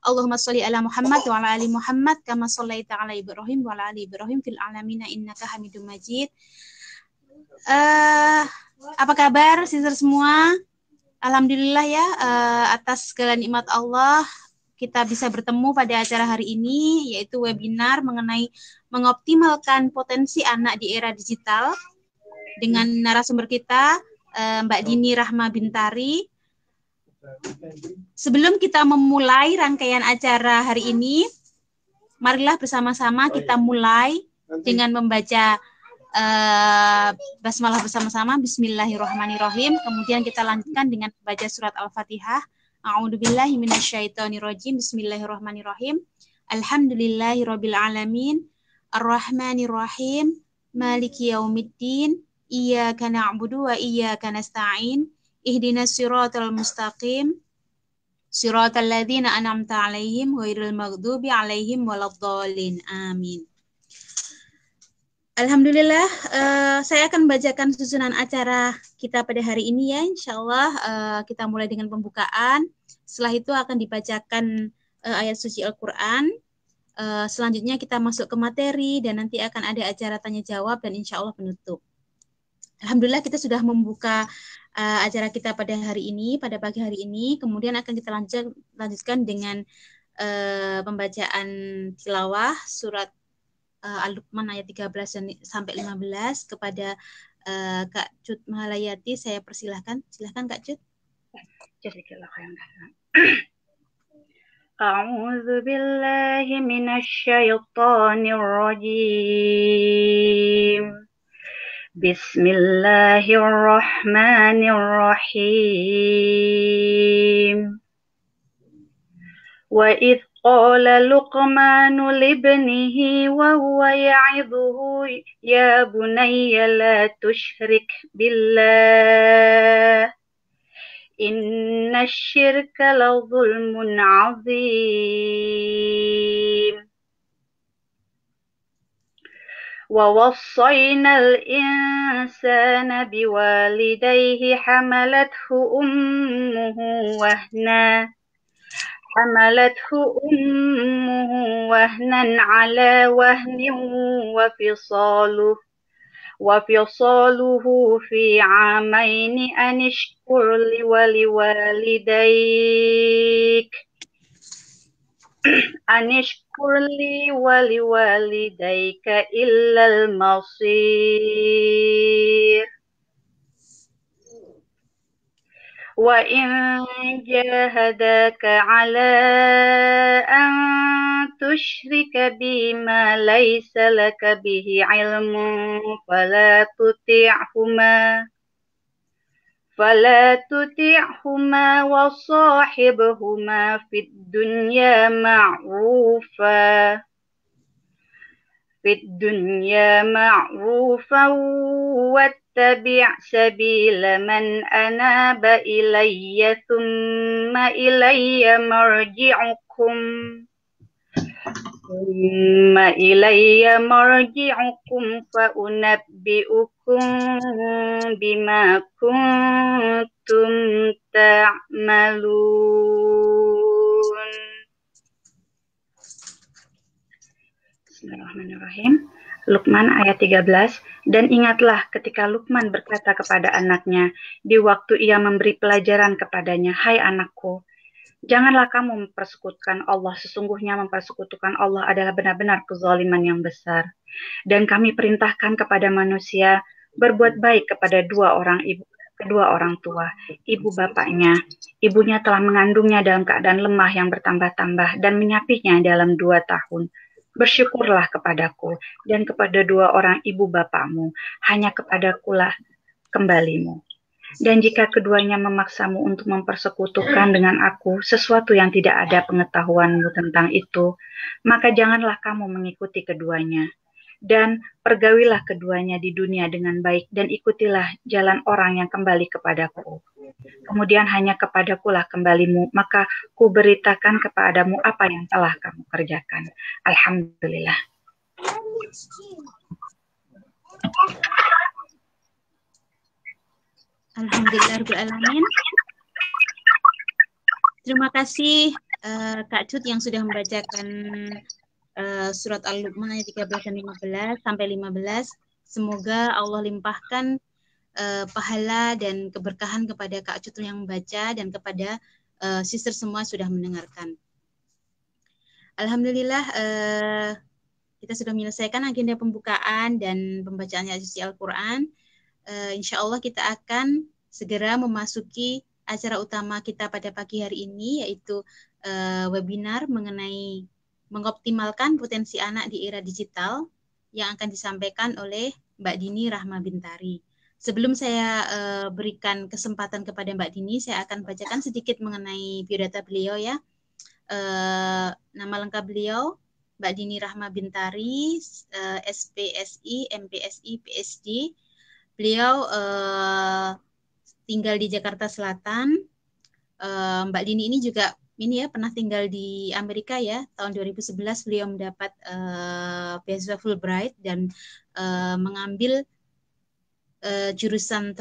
Allahumma sholli ala Muhammad wa ala ali Muhammad kama shallaita ala Ibrahim wa ala ali Ibrahim fil alamin innaka Hamidum Majid. Apa kabar sister semua? Alhamdulillah ya, atas segala nikmat Allah kita bisa bertemu pada acara hari ini, yaitu webinar mengenai mengoptimalkan potensi anak di era digital dengan narasumber kita Mbak Dini Rahma Bintari. Sebelum kita memulai rangkaian acara hari ini, marilah bersama-sama kita mulai dengan membaca basmalah bersama-sama. Bismillahirrahmanirrahim. Kemudian kita lanjutkan dengan membaca surat Al-Fatihah. A'udzubillahi minasyaitonirrajim. Bismillahirrahmanirrahim. Alhamdulillahirabbil alamin. Arrahmanirrahim. Maliki yaumiddin. Iyyaka na'budu wa iyyaka nasta'in. Ihdinas siratal mustaqim. Siratal ladzina an'amta 'alaihim ghairil maghdubi 'alaihim waladdallin. Amin. Alhamdulillah, saya akan membacakan susunan acara kita pada hari ini ya. Insyaallah kita mulai dengan pembukaan. Setelah itu akan dibacakan ayat suci Al-Quran. Selanjutnya kita masuk ke materi dan nanti akan ada acara tanya jawab dan insyaallah penutup. Alhamdulillah kita sudah membuka acara kita pada hari ini, pada pagi hari ini. Kemudian akan kita lanjutkan dengan pembacaan tilawah surat Al-Luqman ayat 13 sampai 15 kepada Kak Cut Mahalayati. Saya persilahkan. Silahkan Kak Cut. Jazakallahu khairan. A'udzu billahi minasyaitonir rajim. Bismillahirrahmanirrahim. Wa idh qala Luqmanu libnihi wa huwa ya'idhuhu ya bunayya la tusyrik billah inna syirka la zulmun 'azim. ووصينا الإنسان بوالديه حملته أمه وهنا على وهن وفصاله في عامين أن اشكر لي ولوالديك إلا المصير. وإن جاهداك على أن تشرك بي ما ليس لك به علم فلا تطعهما وصاحبهما في الدنيا معروفا واتبع سبيل من أناب إلي ثم إلي مرجعكم فأنبئكم بما كنتم تعملون. Bismillahirrahmanirrahim. Luqman ayat 13. Dan ingatlah ketika Luqman berkata kepada anaknya di waktu ia memberi pelajaran kepadanya, hai anakku, janganlah kamu mempersekutukan Allah. Sesungguhnya mempersekutukan Allah adalah benar-benar kezaliman yang besar. Dan kami perintahkan kepada manusia berbuat baik kepada kedua orang tua, ibu bapaknya. Ibunya telah mengandungnya dalam keadaan lemah yang bertambah-tambah dan menyapihnya dalam 2 tahun. Bersyukurlah kepadaku dan kepada 2 orang ibu bapakmu, hanya kepadakulah kembalimu. Dan jika keduanya memaksamu untuk mempersekutukan dengan aku sesuatu yang tidak ada pengetahuanmu tentang itu, maka janganlah kamu mengikuti keduanya. Dan pergaulilah keduanya di dunia dengan baik dan ikutilah jalan orang yang kembali kepadaku. Kemudian hanya kepadakulah kembalimu, maka kuberitakan kepadamu apa yang telah kamu kerjakan. Alhamdulillah. Alhamdulillahirrahmanirrahim. Terima kasih Kak Cut yang sudah membacakan surat Al-Luqman ayat 13 dan 15 sampai 15. Semoga Allah limpahkan pahala dan keberkahan kepada Kak Cut yang membaca dan kepada sister semua sudah mendengarkan. Alhamdulillah kita sudah menyelesaikan agenda pembukaan dan pembacaan ayat suci Al-Quran. Insya Allah kita akan segera memasuki acara utama kita pada pagi hari ini, yaitu webinar mengenai mengoptimalkan potensi anak di era digital yang akan disampaikan oleh Mbak Dini Rahma Bintari. Sebelum saya berikan kesempatan kepada Mbak Dini, saya akan bacakan sedikit mengenai biodata beliau ya. Nama lengkap beliau Mbak Dini Rahma Bintari, SPSI, MPSI, PhD. Beliau tinggal di Jakarta Selatan. Mbak Dini ini juga pernah tinggal di Amerika ya. Tahun 2011 beliau mendapat beasiswa Fulbright dan mengambil jurusan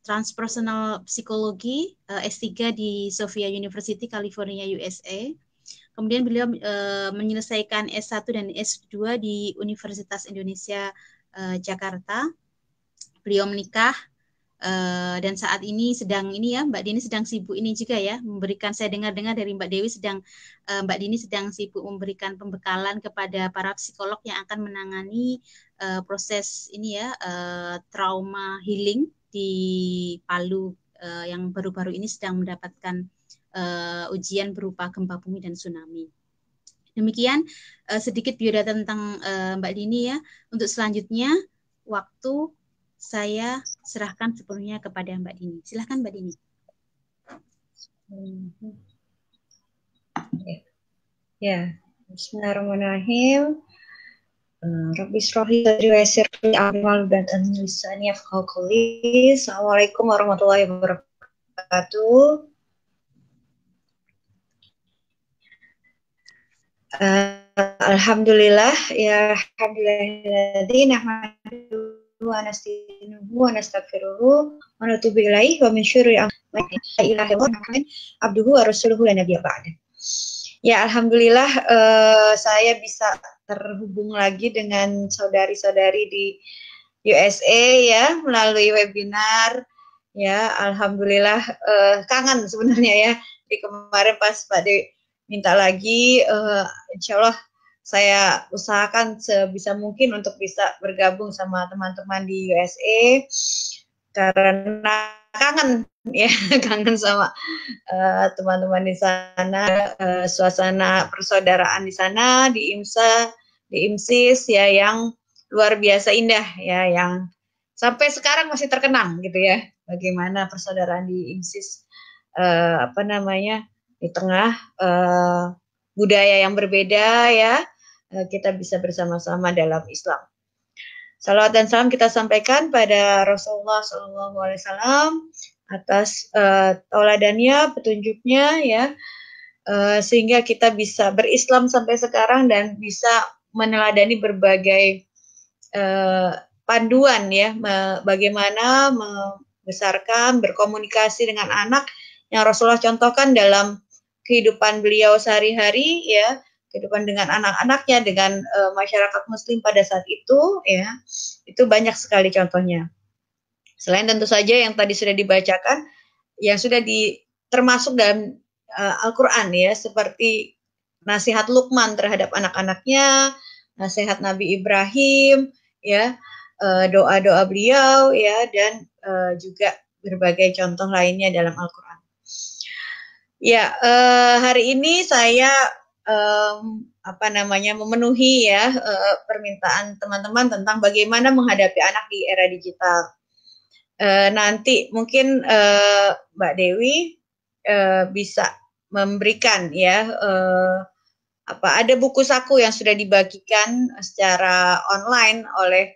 transpersonal psikologi S3 di Sophia University, California, USA. Kemudian beliau menyelesaikan S1 dan S2 di Universitas Indonesia Jakarta. Beliau menikah dan saat ini sedang Mbak Dini sedang sibuk ini juga ya, memberikan, saya dengar-dengar dari Mbak Dewi Mbak Dini sedang sibuk memberikan pembekalan kepada para psikolog yang akan menangani proses trauma healing di Palu yang baru-baru ini sedang mendapatkan ujian berupa gempa bumi dan tsunami. Demikian sedikit biodata tentang Mbak Dini ya. Untuk selanjutnya waktu saya serahkan sepenuhnya kepada Mbak Dini. Silahkan Mbak Dini. Ya, Bismillahirrahmanirrahim. Rabbi shrah li sadri wa yassir li amri wahlul lisani yafqahu qawli. Assalamualaikum warahmatullahi wabarakatuh. Alhamdulillah ya alhamdulillah nahmaduhu wa nasta'inuhu wa nastaghfiruhu wa natubu ilaihi wa min syururi anfusina abduhu wa rasuluhu la nabiyya ba'da. Ya alhamdulillah saya bisa terhubung lagi dengan saudari-saudari di USA ya melalui webinar ya. Alhamdulillah kangen sebenarnya ya. Di kemarin pas Pak Dewi minta lagi, insya Allah saya usahakan sebisa mungkin untuk bisa bergabung sama teman-teman di USA karena kangen ya, kangen sama teman-teman di sana, suasana persaudaraan di sana, di IMSA, di IMSIS ya yang luar biasa indah ya, yang sampai sekarang masih terkenang gitu ya, bagaimana persaudaraan di IMSIS di tengah budaya yang berbeda ya, kita bisa bersama-sama dalam Islam. Salawat dan salam kita sampaikan pada Rasulullah SAW atas tauladannya, petunjuknya ya, sehingga kita bisa berislam sampai sekarang dan bisa meneladani berbagai panduan ya, bagaimana membesarkan, berkomunikasi dengan anak yang Rasulullah contohkan dalam kehidupan beliau sehari-hari ya, kehidupan dengan anak-anaknya, dengan masyarakat muslim pada saat itu ya, itu banyak sekali contohnya. Selain tentu saja yang tadi sudah dibacakan, yang sudah termasuk dalam Al-Quran ya, seperti nasihat Luqman terhadap anak-anaknya, nasihat Nabi Ibrahim ya, doa-doa beliau ya, dan juga berbagai contoh lainnya dalam Al-Quran. Ya, hari ini saya memenuhi ya permintaan teman-teman tentang bagaimana menghadapi anak di era digital. Nanti mungkin Mbak Dewi bisa memberikan ya ada buku saku yang sudah dibagikan secara online oleh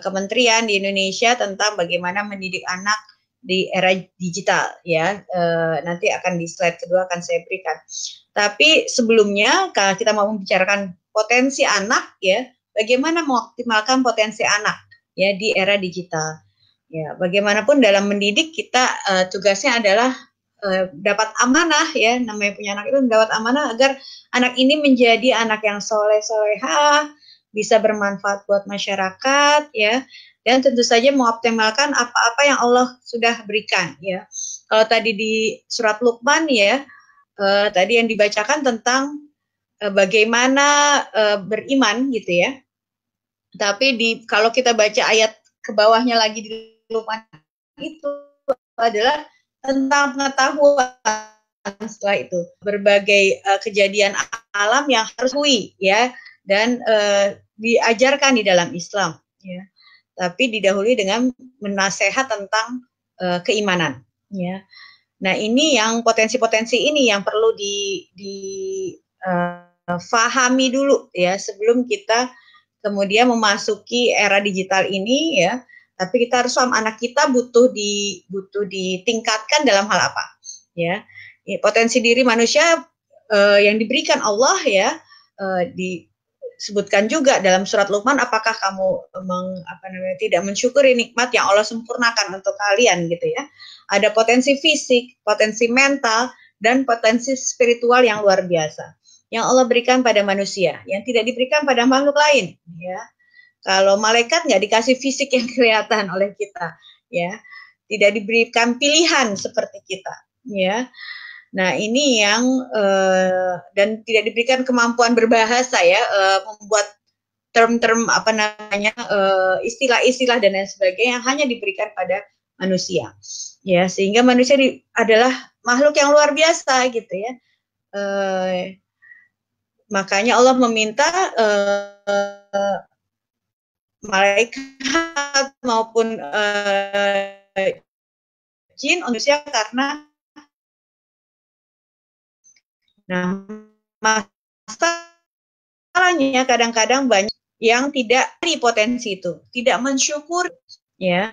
kementerian di Indonesia tentang bagaimana mendidik anak di era digital ya, nanti akan di slide kedua akan saya berikan. Tapi sebelumnya kalau kita mau membicarakan potensi anak ya, bagaimana mengoptimalkan potensi anak ya di era digital ya. Bagaimanapun dalam mendidik kita tugasnya adalah dapat amanah ya, namanya punya anak itu mendapat amanah agar anak ini menjadi anak yang soleh-solehah, bisa bermanfaat buat masyarakat ya, dan tentu saja mengoptimalkan apa-apa yang Allah sudah berikan ya. Kalau tadi di surat Luqman ya, tadi yang dibacakan tentang bagaimana beriman gitu ya. Tapi kalau kita baca ayat ke bawahnya lagi di Luqman itu adalah tentang pengetahuan. Setelah itu berbagai kejadian alam yang harus diakui ya, dan diajarkan di dalam Islam ya. Tapi didahului dengan menasehat tentang keimanan ya. Nah, ini yang potensi-potensi ini yang perlu difahami dulu ya sebelum kita kemudian memasuki era digital ini ya. Tapi kita harus paham anak kita butuh ditingkatkan dalam hal apa ya. Potensi diri manusia yang diberikan Allah ya, disebutkan juga dalam surat Luqman, apakah kamu tidak mensyukuri nikmat yang Allah sempurnakan untuk kalian gitu ya. Ada potensi fisik, potensi mental, dan potensi spiritual yang luar biasa yang Allah berikan pada manusia, yang tidak diberikan pada makhluk lain ya. Kalau malaikat nggak dikasih fisik yang kelihatan oleh kita ya, tidak diberikan pilihan seperti kita ya. Nah, ini yang dan tidak diberikan kemampuan berbahasa ya, membuat term-term istilah-istilah dan lain sebagainya yang hanya diberikan pada manusia ya, sehingga manusia adalah makhluk yang luar biasa gitu ya. Makanya Allah meminta malaikat maupun jin manusia karena masalahnya kadang-kadang banyak yang tidak dari potensi itu, tidak mensyukur ya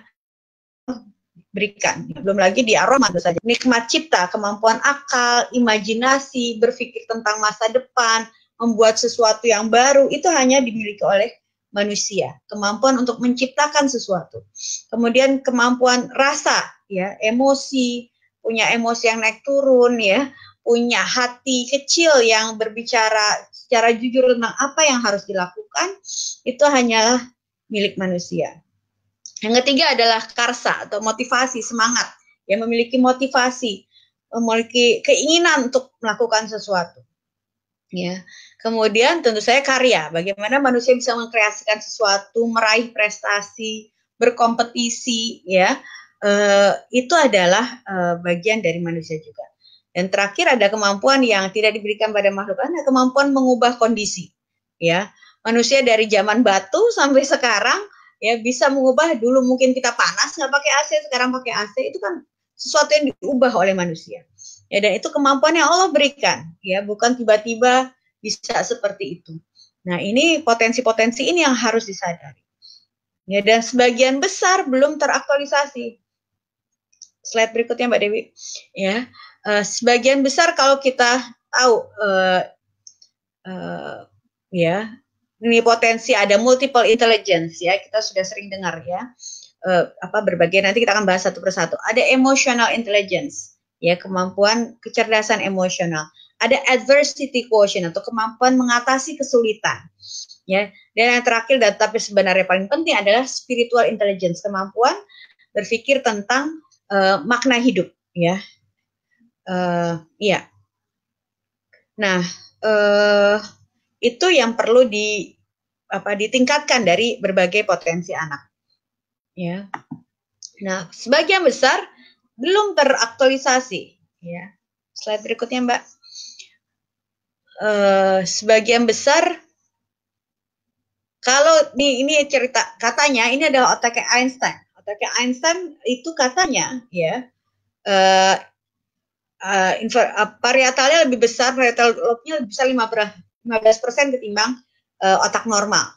berikan. Belum lagi di aroma saja. Nikmat cipta, kemampuan akal, imajinasi, berpikir tentang masa depan, membuat sesuatu yang baru itu hanya dimiliki oleh manusia. Kemampuan untuk menciptakan sesuatu. Kemudian kemampuan rasa, ya, emosi, punya emosi yang naik turun, ya, punya hati kecil yang berbicara secara jujur tentang apa yang harus dilakukan, itu hanyalah milik manusia. Yang ketiga adalah karsa atau motivasi, semangat, yang memiliki motivasi, memiliki keinginan untuk melakukan sesuatu. Ya. Kemudian tentu saja karya, bagaimana manusia bisa mengkreasikan sesuatu, meraih prestasi, berkompetisi, ya, itu adalah bagian dari manusia juga. Dan terakhir ada kemampuan yang tidak diberikan pada makhluk lain, kemampuan mengubah kondisi. Ya, manusia dari zaman batu sampai sekarang ya bisa mengubah. Dulu mungkin kita panas nggak pakai AC, sekarang pakai AC, itu kan sesuatu yang diubah oleh manusia. Ya, dan itu kemampuan yang Allah berikan, ya, bukan tiba-tiba bisa seperti itu. Nah, ini potensi-potensi ini yang harus disadari. Ya, dan sebagian besar belum teraktualisasi. Slide berikutnya, Mbak Dewi. Ya, sebagian besar kalau kita tahu, ya, ini potensi ada multiple intelligence, ya, kita sudah sering dengar, ya, berbagai, nanti kita akan bahas satu persatu. Ada emotional intelligence, ya, kemampuan kecerdasan emosional. Ada adversity quotient atau kemampuan mengatasi kesulitan, ya. Dan yang terakhir, dan tapi sebenarnya paling penting adalah spiritual intelligence, kemampuan berpikir tentang makna hidup, ya. Ya. Nah, itu yang perlu ditingkatkan dari berbagai potensi anak, ya. Nah, sebagian besar belum teraktualisasi, ya. Slide berikutnya, Mbak. Sebagian besar, kalau ini cerita, katanya ini adalah otaknya Einstein. Otaknya Einstein itu katanya, ya, parietalnya lebih besar, parietal lobnya bisa 15% ketimbang otak normal.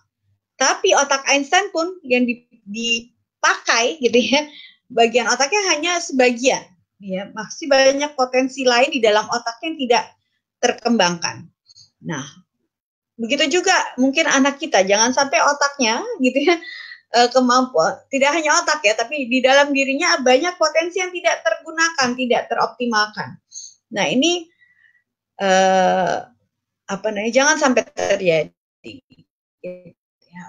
Tapi otak Einstein pun yang dipakai, gitu ya, bagian otaknya hanya sebagian, ya, masih banyak potensi lain di dalam otak yang tidak terkembangkan. Nah, begitu juga mungkin anak kita, jangan sampai otaknya, gitu ya, kemampuan, tidak hanya otak ya, tapi di dalam dirinya banyak potensi yang tidak tergunakan, tidak teroptimalkan. Nah ini jangan sampai terjadi. Ya.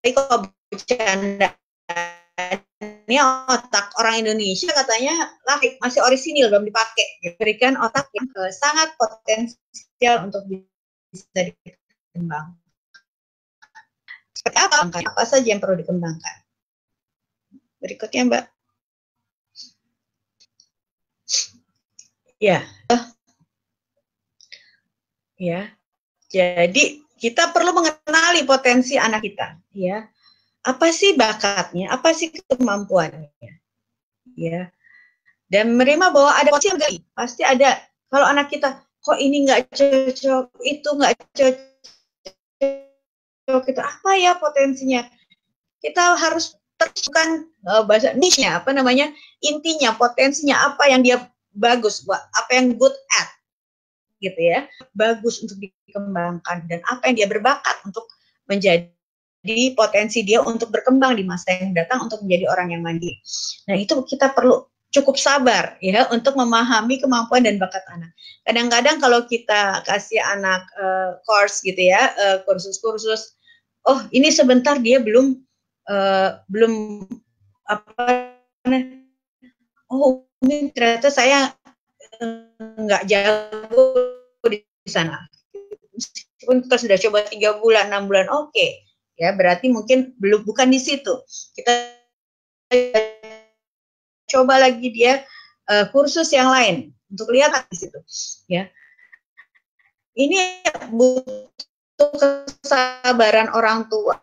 Kalau bercanda ini otak orang Indonesia katanya masih orisinil, belum dipakai. Berikan otak yang sangat potensial untuk bisa dikembangkan. Seperti apa saja yang perlu dikembangkan? Berikutnya, Mbak. Ya. Jadi kita perlu mengenali potensi anak kita, ya. Apa sih bakatnya? Apa sih kemampuannya? Ya. Dan menerima bahwa ada potensi, pasti ada. Kalau anak kita kok ini nggak cocok, itu nggak cocok, itu apa ya potensinya? Kita harus teruskan bahasa niche-nya, intinya, potensinya, apa yang dia bagus, apa yang good at, gitu ya, bagus untuk dikembangkan, dan apa yang dia berbakat untuk menjadi potensi dia untuk berkembang di masa yang datang untuk menjadi orang yang mandiri. Nah itu kita perlu cukup sabar ya untuk memahami kemampuan dan bakat anak. Kadang-kadang kalau kita kasih anak course gitu ya, kursus-kursus, oh ini sebentar dia belum ini ternyata saya nggak jago di sana. Meskipun kita sudah coba 3 bulan, 6 bulan, oke. Ya, berarti mungkin bukan di situ. Kita coba lagi dia kursus yang lain untuk lihat di situ. Ya. Ini butuh kesabaran orang tua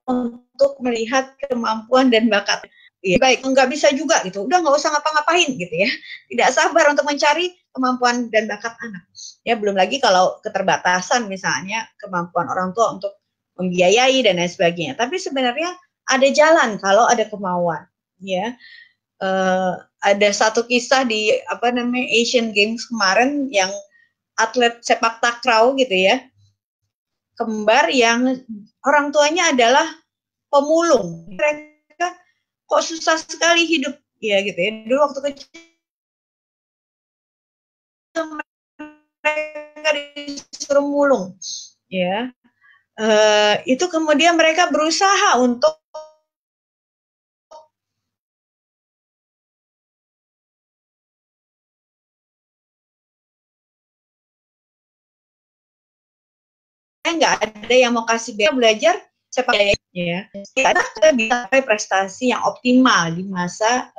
untuk melihat kemampuan dan bakat. Ya, baik, nggak bisa juga gitu. Udah nggak usah ngapa-ngapain gitu ya. Tidak sabar untuk mencari kemampuan dan bakat anak. Ya, belum lagi kalau keterbatasan misalnya kemampuan orang tua untuk membiayai dan lain sebagainya. Tapi sebenarnya ada jalan kalau ada kemauan. Ya, ada satu kisah di Asian Games kemarin yang atlet sepak takraw gitu ya, kembar yang orang tuanya adalah pemulung. Mereka kok susah sekali hidup ya gitu ya. Dulu waktu kecil mereka disuruh mulung ya. Itu kemudian mereka berusaha untuk nggak ada yang mau kasih belajar sepak ya. Kita bisa sampai prestasi yang optimal di masa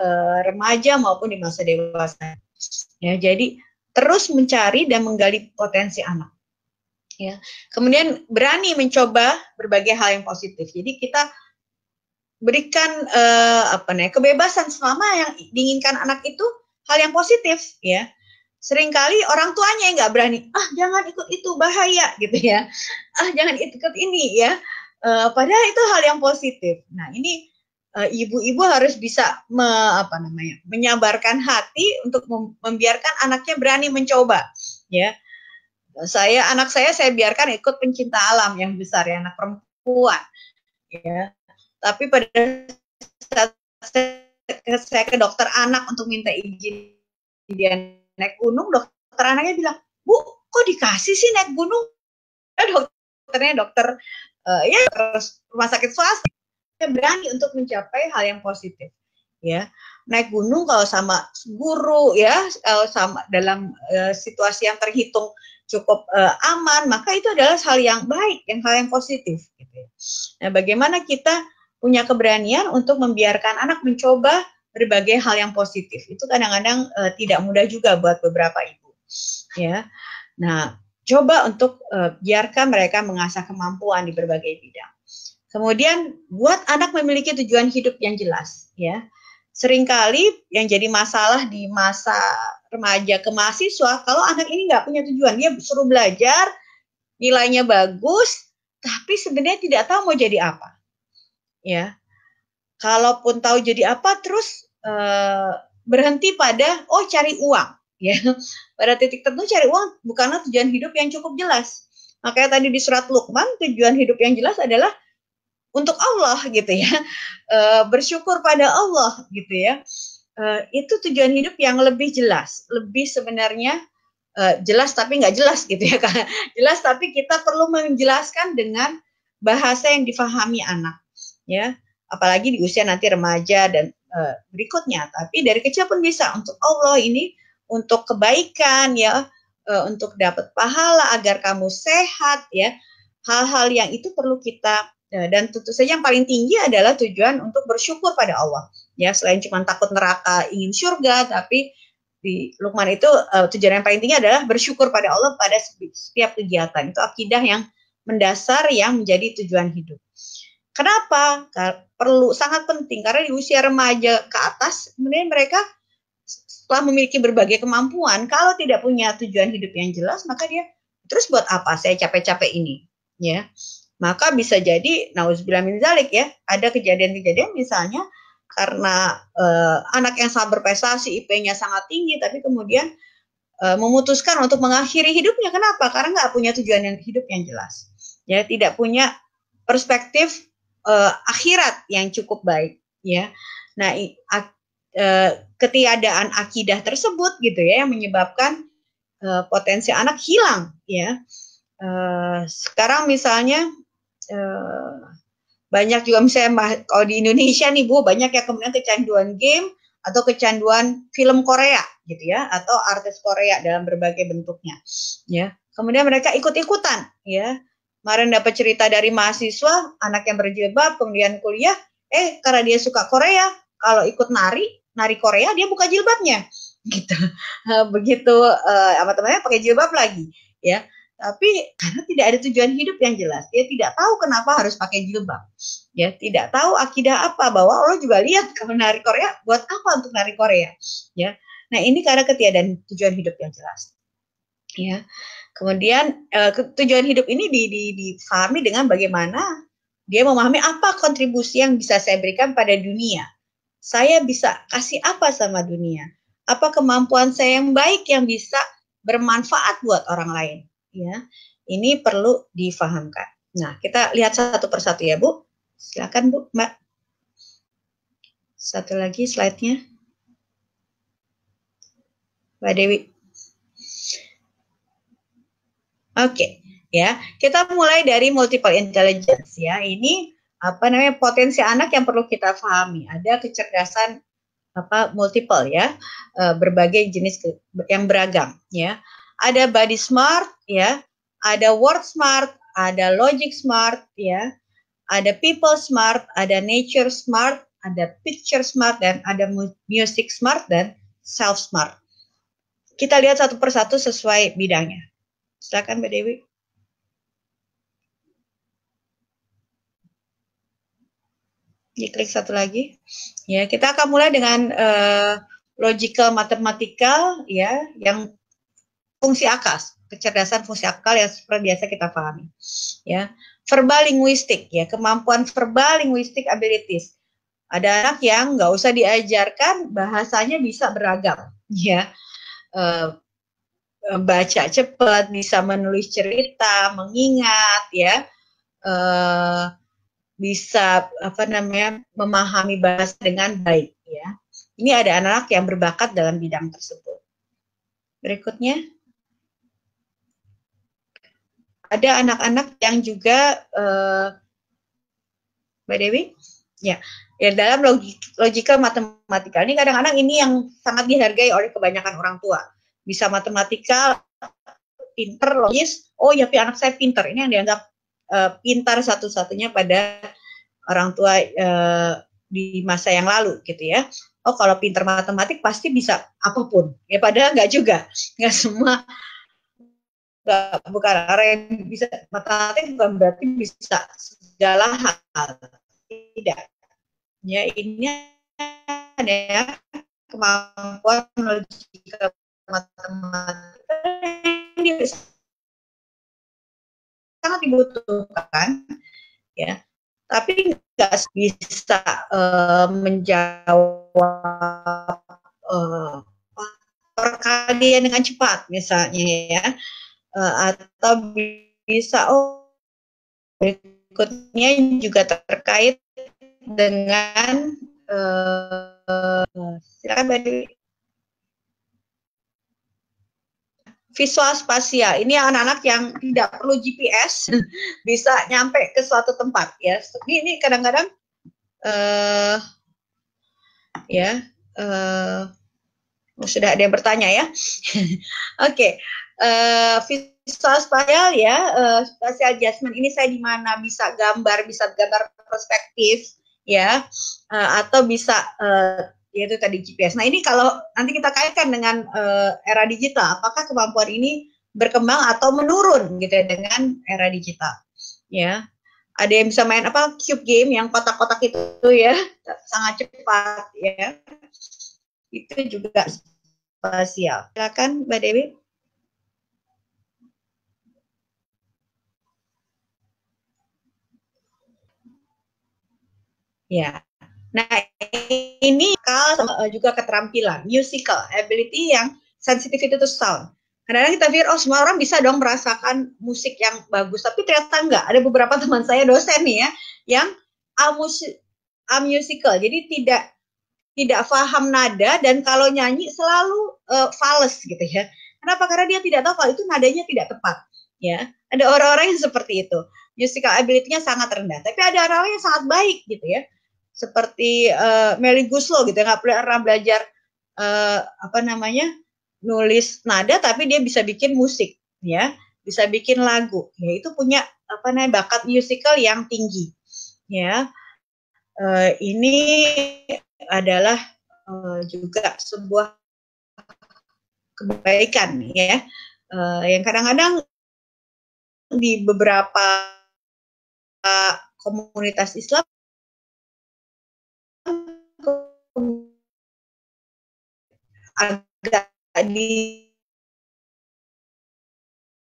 remaja maupun di masa dewasa. Ya, jadi terus mencari dan menggali potensi anak. Ya. Kemudian berani mencoba berbagai hal yang positif. Jadi kita berikan kebebasan selama yang diinginkan anak itu hal yang positif ya. Seringkali orang tuanya yang nggak berani, jangan ikut itu bahaya gitu ya, jangan ikut ini ya, padahal itu hal yang positif. Nah ini ibu-ibu harus bisa menyabarkan hati untuk membiarkan anaknya berani mencoba ya. Anak saya biarkan ikut pencinta alam yang besar ya, anak perempuan ya. Tapi pada saat saya ke dokter anak untuk minta izin dia naik gunung, dokter anaknya bilang, Bu, kok dikasih sih naik gunung? Dokternya dokter rumah sakit swasta. Saya berani untuk mencapai hal yang positif. Ya, naik gunung kalau sama guru ya, sama dalam situasi yang terhitung cukup aman, maka itu adalah hal yang baik, hal yang positif. Gitu ya. Nah, bagaimana kita punya keberanian untuk membiarkan anak mencoba berbagai hal yang positif. Itu kadang-kadang tidak mudah juga buat beberapa ibu. Ya, nah coba untuk biarkan mereka mengasah kemampuan di berbagai bidang. Kemudian buat anak memiliki tujuan hidup yang jelas. Ya, seringkali yang jadi masalah di masa remaja ke mahasiswa, kalau anak ini nggak punya tujuan, dia suruh belajar, nilainya bagus, tapi sebenarnya tidak tahu mau jadi apa. Ya, kalaupun tahu jadi apa, terus berhenti pada cari uang. Ya, pada titik tertentu cari uang bukanlah tujuan hidup yang cukup jelas. Makanya tadi di surat Luqman tujuan hidup yang jelas adalah untuk Allah gitu ya, bersyukur pada Allah gitu ya. Itu tujuan hidup yang lebih jelas, lebih sebenarnya jelas tapi nggak jelas gitu ya. Jelas tapi kita perlu menjelaskan dengan bahasa yang difahami anak ya, apalagi di usia nanti remaja dan berikutnya. Tapi dari kecil pun bisa, untuk Allah ini, untuk kebaikan ya, untuk dapat pahala agar kamu sehat ya. Hal-hal yang itu perlu kita, dan tentu saja yang paling tinggi adalah tujuan untuk bersyukur pada Allah ya. Selain cuma takut neraka ingin surga, tapi di Luqman itu tujuan yang paling tinggi adalah bersyukur pada Allah pada setiap kegiatan. Itu akidah yang mendasar yang menjadi tujuan hidup. Kenapa? Perlu, sangat penting, karena di usia remaja ke atas kemudian mereka setelah memiliki berbagai kemampuan, kalau tidak punya tujuan hidup yang jelas, maka dia terus buat apa saya capek-capek ini ya. Maka bisa jadi nauzubillah min dzalik ya, ada kejadian-kejadian misalnya karena anak yang sangat berprestasi, IP-nya sangat tinggi, tapi kemudian memutuskan untuk mengakhiri hidupnya. Kenapa? Karena nggak punya tujuan yang hidup yang jelas ya, tidak punya perspektif akhirat yang cukup baik ya. Nah, ketiadaan akidah tersebut gitu ya yang menyebabkan potensi anak hilang ya. Sekarang misalnya banyak juga misalnya kalau di Indonesia nih Bu, banyak ya kemudian kecanduan game atau kecanduan film Korea gitu ya, atau artis Korea dalam berbagai bentuknya ya. Kemudian mereka ikut-ikutan ya. Kemarin dapat cerita dari mahasiswa, anak yang berjilbab kemudian kuliah, karena dia suka Korea, kalau ikut nari Korea dia buka jilbabnya gitu. Begitu teman-temannya pakai jilbab lagi ya. Tapi karena tidak ada tujuan hidup yang jelas, dia tidak tahu kenapa harus pakai jilbab ya, tidak tahu akidah apa, bahwa Allah juga lihat kalau nari Korea, buat apa untuk nari Korea ya. Nah, ini karena ketiadaan tujuan hidup yang jelas ya. Kemudian tujuan hidup ini difahami dengan bagaimana dia memahami apa kontribusi yang bisa saya berikan pada dunia. Saya bisa kasih apa sama dunia? Apa kemampuan saya yang baik yang bisa bermanfaat buat orang lain? Ya, ini perlu difahamkan. Nah, kita lihat satu persatu ya, Bu. Silakan, Bu, Mbak. Satu lagi slide-nya. Mbak Dewi. Oke, ya. Kita mulai dari multiple intelligence ya. Ini potensi anak yang perlu kita pahami. Ada kecerdasan multiple ya, berbagai jenis yang beragam ya. Ada body smart ya, ada word smart, ada logic smart ya, ada people smart, ada nature smart, ada picture smart, dan ada music smart dan self smart. Kita lihat satu persatu sesuai bidangnya. Silakan Mbak Dewi. Diklik satu lagi. Ya, kita akan mulai dengan logical mathematical ya, yang fungsi akal, kecerdasan fungsi akal yang seperti biasa kita pahami. Ya, verbal linguistik ya, kemampuan verbal linguistik abilities. Ada anak yang nggak usah diajarkan, bahasanya bisa beragam ya. Baca cepat, bisa menulis cerita, mengingat ya. Bisa memahami bahasa dengan baik ya. Ini ada anak yang berbakat dalam bidang tersebut. Berikutnya. Ada anak-anak yang juga Mbak Dewi, ya dalam logical matematika ini kadang-kadang ini yang sangat dihargai oleh kebanyakan orang tua. Bisa matematika, pinter, logis. Oh ya, anak saya pinter. Ini yang dianggap pintar satu-satunya pada orang tua di masa yang lalu gitu ya. Oh, kalau pinter matematik pasti bisa apapun. Ya padahal nggak juga. Nggak semua. Bukan orang yang bisa matematik bukan berarti bisa segala hal, tidak ya. Ini ada kemampuan logika matematika yang sangat dibutuhkan ya, tapi nggak bisa menjawab perkalian dengan cepat misalnya ya. Atau bisa berikutnya juga terkait dengan silakan Mbak Dewi. Visual spasial. Ini anak-anak yang tidak perlu GPS bisa nyampe ke suatu tempat ya. Ini kadang-kadang sudah ada yang bertanya ya. Oke. Visual spasial ya, spatial adjustment ini saya di mana bisa gambar perspektif ya, atau bisa yaitu tadi GPS. Nah ini kalau nanti kita kaitkan dengan era digital, apakah kemampuan ini berkembang atau menurun gitu ya dengan era digital? Ya, ada yang bisa main apa cube game yang kotak-kotak itu ya, sangat cepat ya. Itu juga spasial. Silakan Mbak Dewi. Ya. Nah, ini juga keterampilan musical ability yang sensitivity to sound. Kadang-kadang kita pikir, oh semua orang bisa dong merasakan musik yang bagus, tapi ternyata enggak. Ada beberapa teman saya dosen nih ya, yang musical, jadi tidak paham nada dan kalau nyanyi selalu fals gitu ya. Kenapa? Karena dia tidak tahu kalau itu nadanya tidak tepat. Ya, ada orang-orang yang seperti itu. Musical ability-nya sangat rendah, tapi ada orang-orang yang sangat baik gitu ya. Seperti Melly Guslo gitu, nggak pernah belajar nulis nada, tapi dia bisa bikin musik, ya, bisa bikin lagu, ya itu punya bakat musical yang tinggi, ya. Ini adalah juga sebuah kebaikan, ya, yang kadang-kadang di beberapa komunitas Islam agak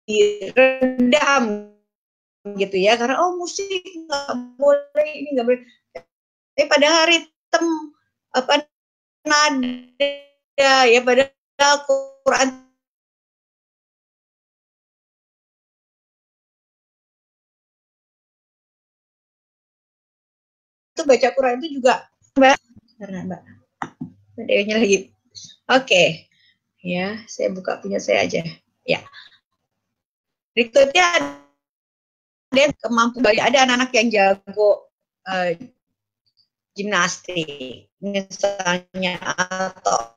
diredam gitu ya, karena musik nggak boleh, ini nggak boleh. Tapi padahal ritme nada ya, padahal Quran itu baca Quran itu juga Mbak, karena Mbak Dewinya lagi. Oke. Ya, saya buka punya saya aja. Ya. Berikutnya ada kemampuan, ada anak-anak yang jago gimnastik misalnya, atau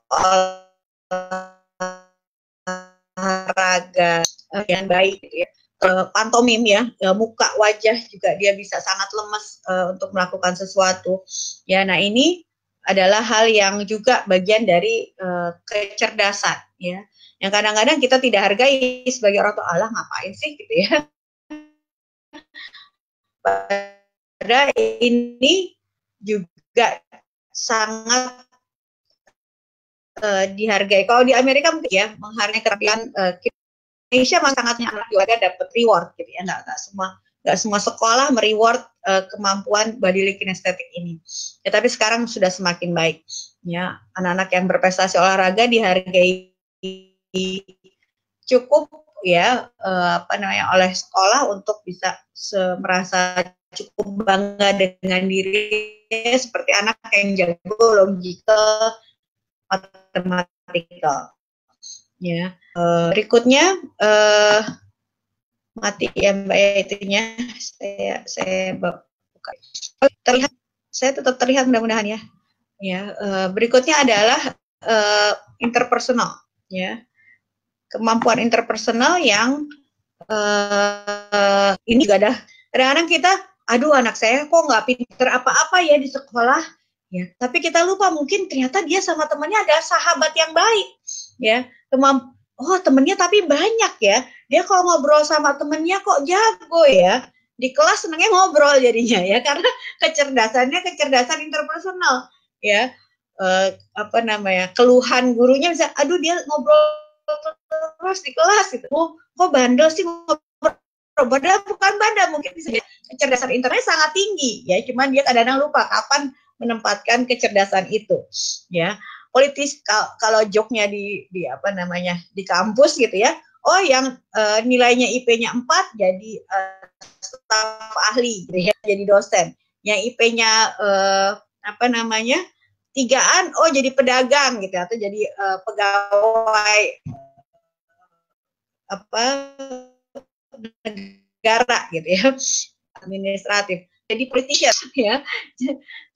olahraga yang baik gitu ya. Pantomim ya, muka wajah juga dia bisa sangat lemas untuk melakukan sesuatu. Ya, nah ini adalah hal yang juga bagian dari kecerdasan ya. Yang kadang-kadang kita tidak hargai sebagai orang tua, Allah ngapain sih gitu ya. Pada ini juga sangat dihargai. Kalau di Amerika mungkin ya menghargai keterampilan, Indonesia sangatnya anak juga dapat reward gitu ya. Nggak semua sekolah mereward kemampuan body kinestetik ini. Ya, tapi sekarang sudah semakin baik. Ya, anak-anak yang berprestasi olahraga dihargai cukup ya oleh sekolah untuk bisa merasa cukup bangga dengan dirinya, seperti anak yang jago logikal, matematikal. Ya, berikutnya mati ya Mbak ya itunya, saya buka. Terlihat, saya tetap terlihat mudah-mudahan ya. Ya, berikutnya adalah interpersonal ya. Kemampuan interpersonal yang ini juga ada. Kadang-kadang kita, aduh anak saya kok nggak pinter apa-apa ya di sekolah, ya. Tapi kita lupa mungkin ternyata dia sama temannya ada sahabat yang baik, ya. Temennya tapi banyak ya. Dia kalau ngobrol sama temennya kok jago ya. Di kelas senangnya ngobrol jadinya ya, karena kecerdasan interpersonal, ya. Keluhan gurunya bisa, aduh dia ngobrol terus di kelas gitu. Kok bandel sih ngobrol, padahal bukan bandel, mungkin bisa kecerdasan internet sangat tinggi ya, cuman dia kadang-kadang lupa kapan menempatkan kecerdasan itu ya. Politis kalau joknya di kampus gitu ya, yang nilainya IP-nya 4 jadi staf ahli gitu ya, jadi dosen. Yang IP-nya apa namanya? 3-an, oh jadi pedagang gitu, atau jadi pegawai apa negara gitu ya, administratif. Jadi politician ya.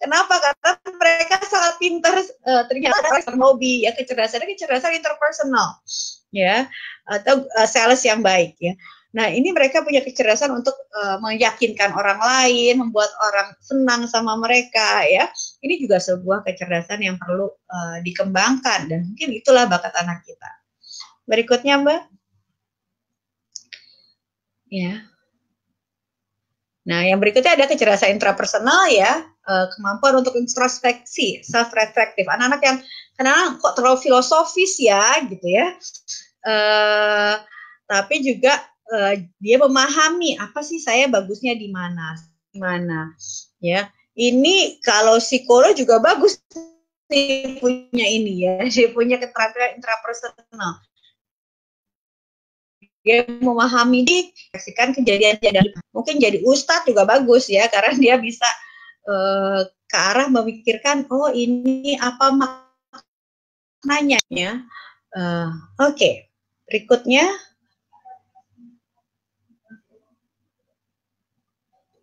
Kenapa? Karena mereka sangat pintar, ternyata hobi ya, kecerdasan interpersonal ya, atau sales yang baik ya. Nah, ini mereka punya kecerdasan untuk meyakinkan orang lain, membuat orang senang sama mereka ya. Ini juga sebuah kecerdasan yang perlu dikembangkan, dan mungkin itulah bakat anak kita. Berikutnya, Mbak. Ya. Nah, yang berikutnya ada kecerdasan intrapersonal ya, kemampuan untuk introspeksi, self-reflective. Anak-anak yang kadang kok terlalu filosofis ya, gitu ya. Tapi juga dia memahami apa sih saya bagusnya di mana, ya. Ini kalau psikolog juga bagus nih punya ini ya, dia punya keterampilan intrapersonal. Dia memahami, kan kejadian-kejadian. Mungkin jadi ustadz juga bagus ya, karena dia bisa ke arah memikirkan, oh ini apa maknanya ya. Oke. Berikutnya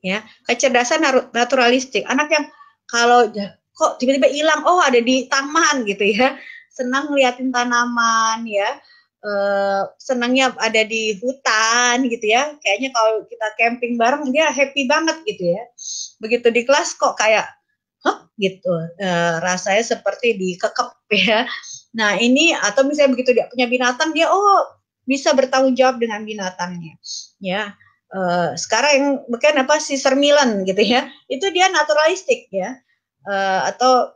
ya, kecerdasan naturalistik. Anak yang kalau kok tiba-tiba hilang, oh ada di taman gitu ya, senang ngeliatin tanaman ya, senangnya ada di hutan gitu ya, kayaknya kalau kita camping bareng dia happy banget gitu ya. Begitu di kelas kok kayak gitu, rasanya seperti dikekep ya. Nah ini, atau misalnya begitu dia punya binatang, dia bisa bertanggung jawab dengan binatangnya ya. Sekarang yang bukan apa Caesar Milan gitu ya, itu dia naturalistik ya, atau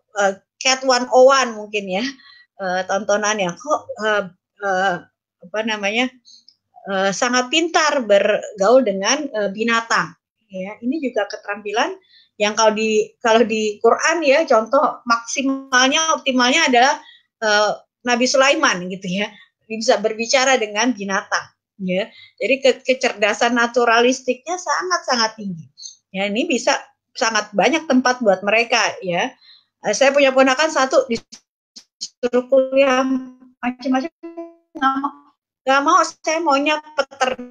Cat 101 mungkin ya, tontonannya kok apa namanya, sangat pintar bergaul dengan binatang ya. Ini juga keterampilan yang kalau di Quran ya, contoh maksimalnya, optimalnya adalah Nabi Sulaiman gitu ya, bisa berbicara dengan binatang ya. Jadi kecerdasan naturalistiknya sangat-sangat tinggi ya. Ini bisa sangat banyak tempat buat mereka ya. Saya punya ponakan satu disuruh kuliah macam-macam, nggak mau, saya maunya peternakan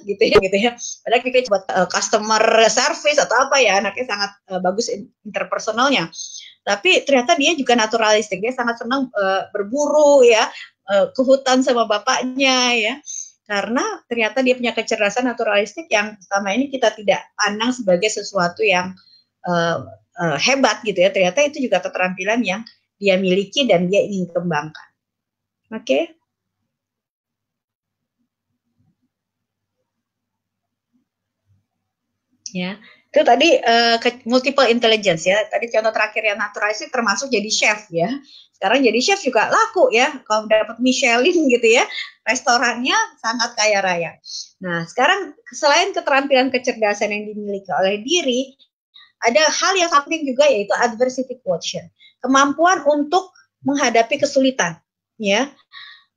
gitu ya. Padahal kita buat customer service atau apa ya, anaknya sangat bagus interpersonalnya. Tapi ternyata dia juga naturalistik, dia sangat senang berburu ya, ke hutan sama bapaknya ya. Karena ternyata dia punya kecerdasan naturalistik yang selama ini kita tidak pandang sebagai sesuatu yang hebat gitu ya. Ternyata itu juga keterampilan yang dia miliki dan dia ingin kembangkan. Oke. Ya, itu tadi multiple intelligence ya. Tadi contoh terakhir yang naturalistik termasuk jadi chef ya. Sekarang jadi chef juga laku ya. Kalau dapat Michelin gitu ya, restorannya sangat kaya raya. Nah, sekarang selain keterampilan kecerdasan yang dimiliki oleh diri, ada hal yang penting juga, yaitu adversity quotient. Kemampuan untuk menghadapi kesulitan ya.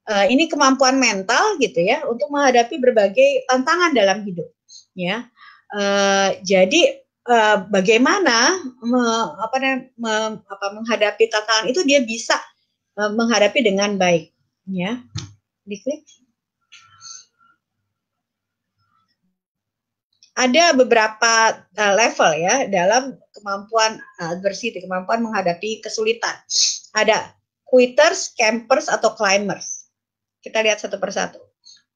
Ini kemampuan mental gitu ya, untuk menghadapi berbagai tantangan dalam hidup ya. Jadi bagaimana menghadapi tantangan itu, dia bisa menghadapi dengan baik ya. Diklik. Ada beberapa level ya dalam kemampuan adversity, kemampuan menghadapi kesulitan. Ada quitters, campers, atau climbers. Kita lihat satu persatu.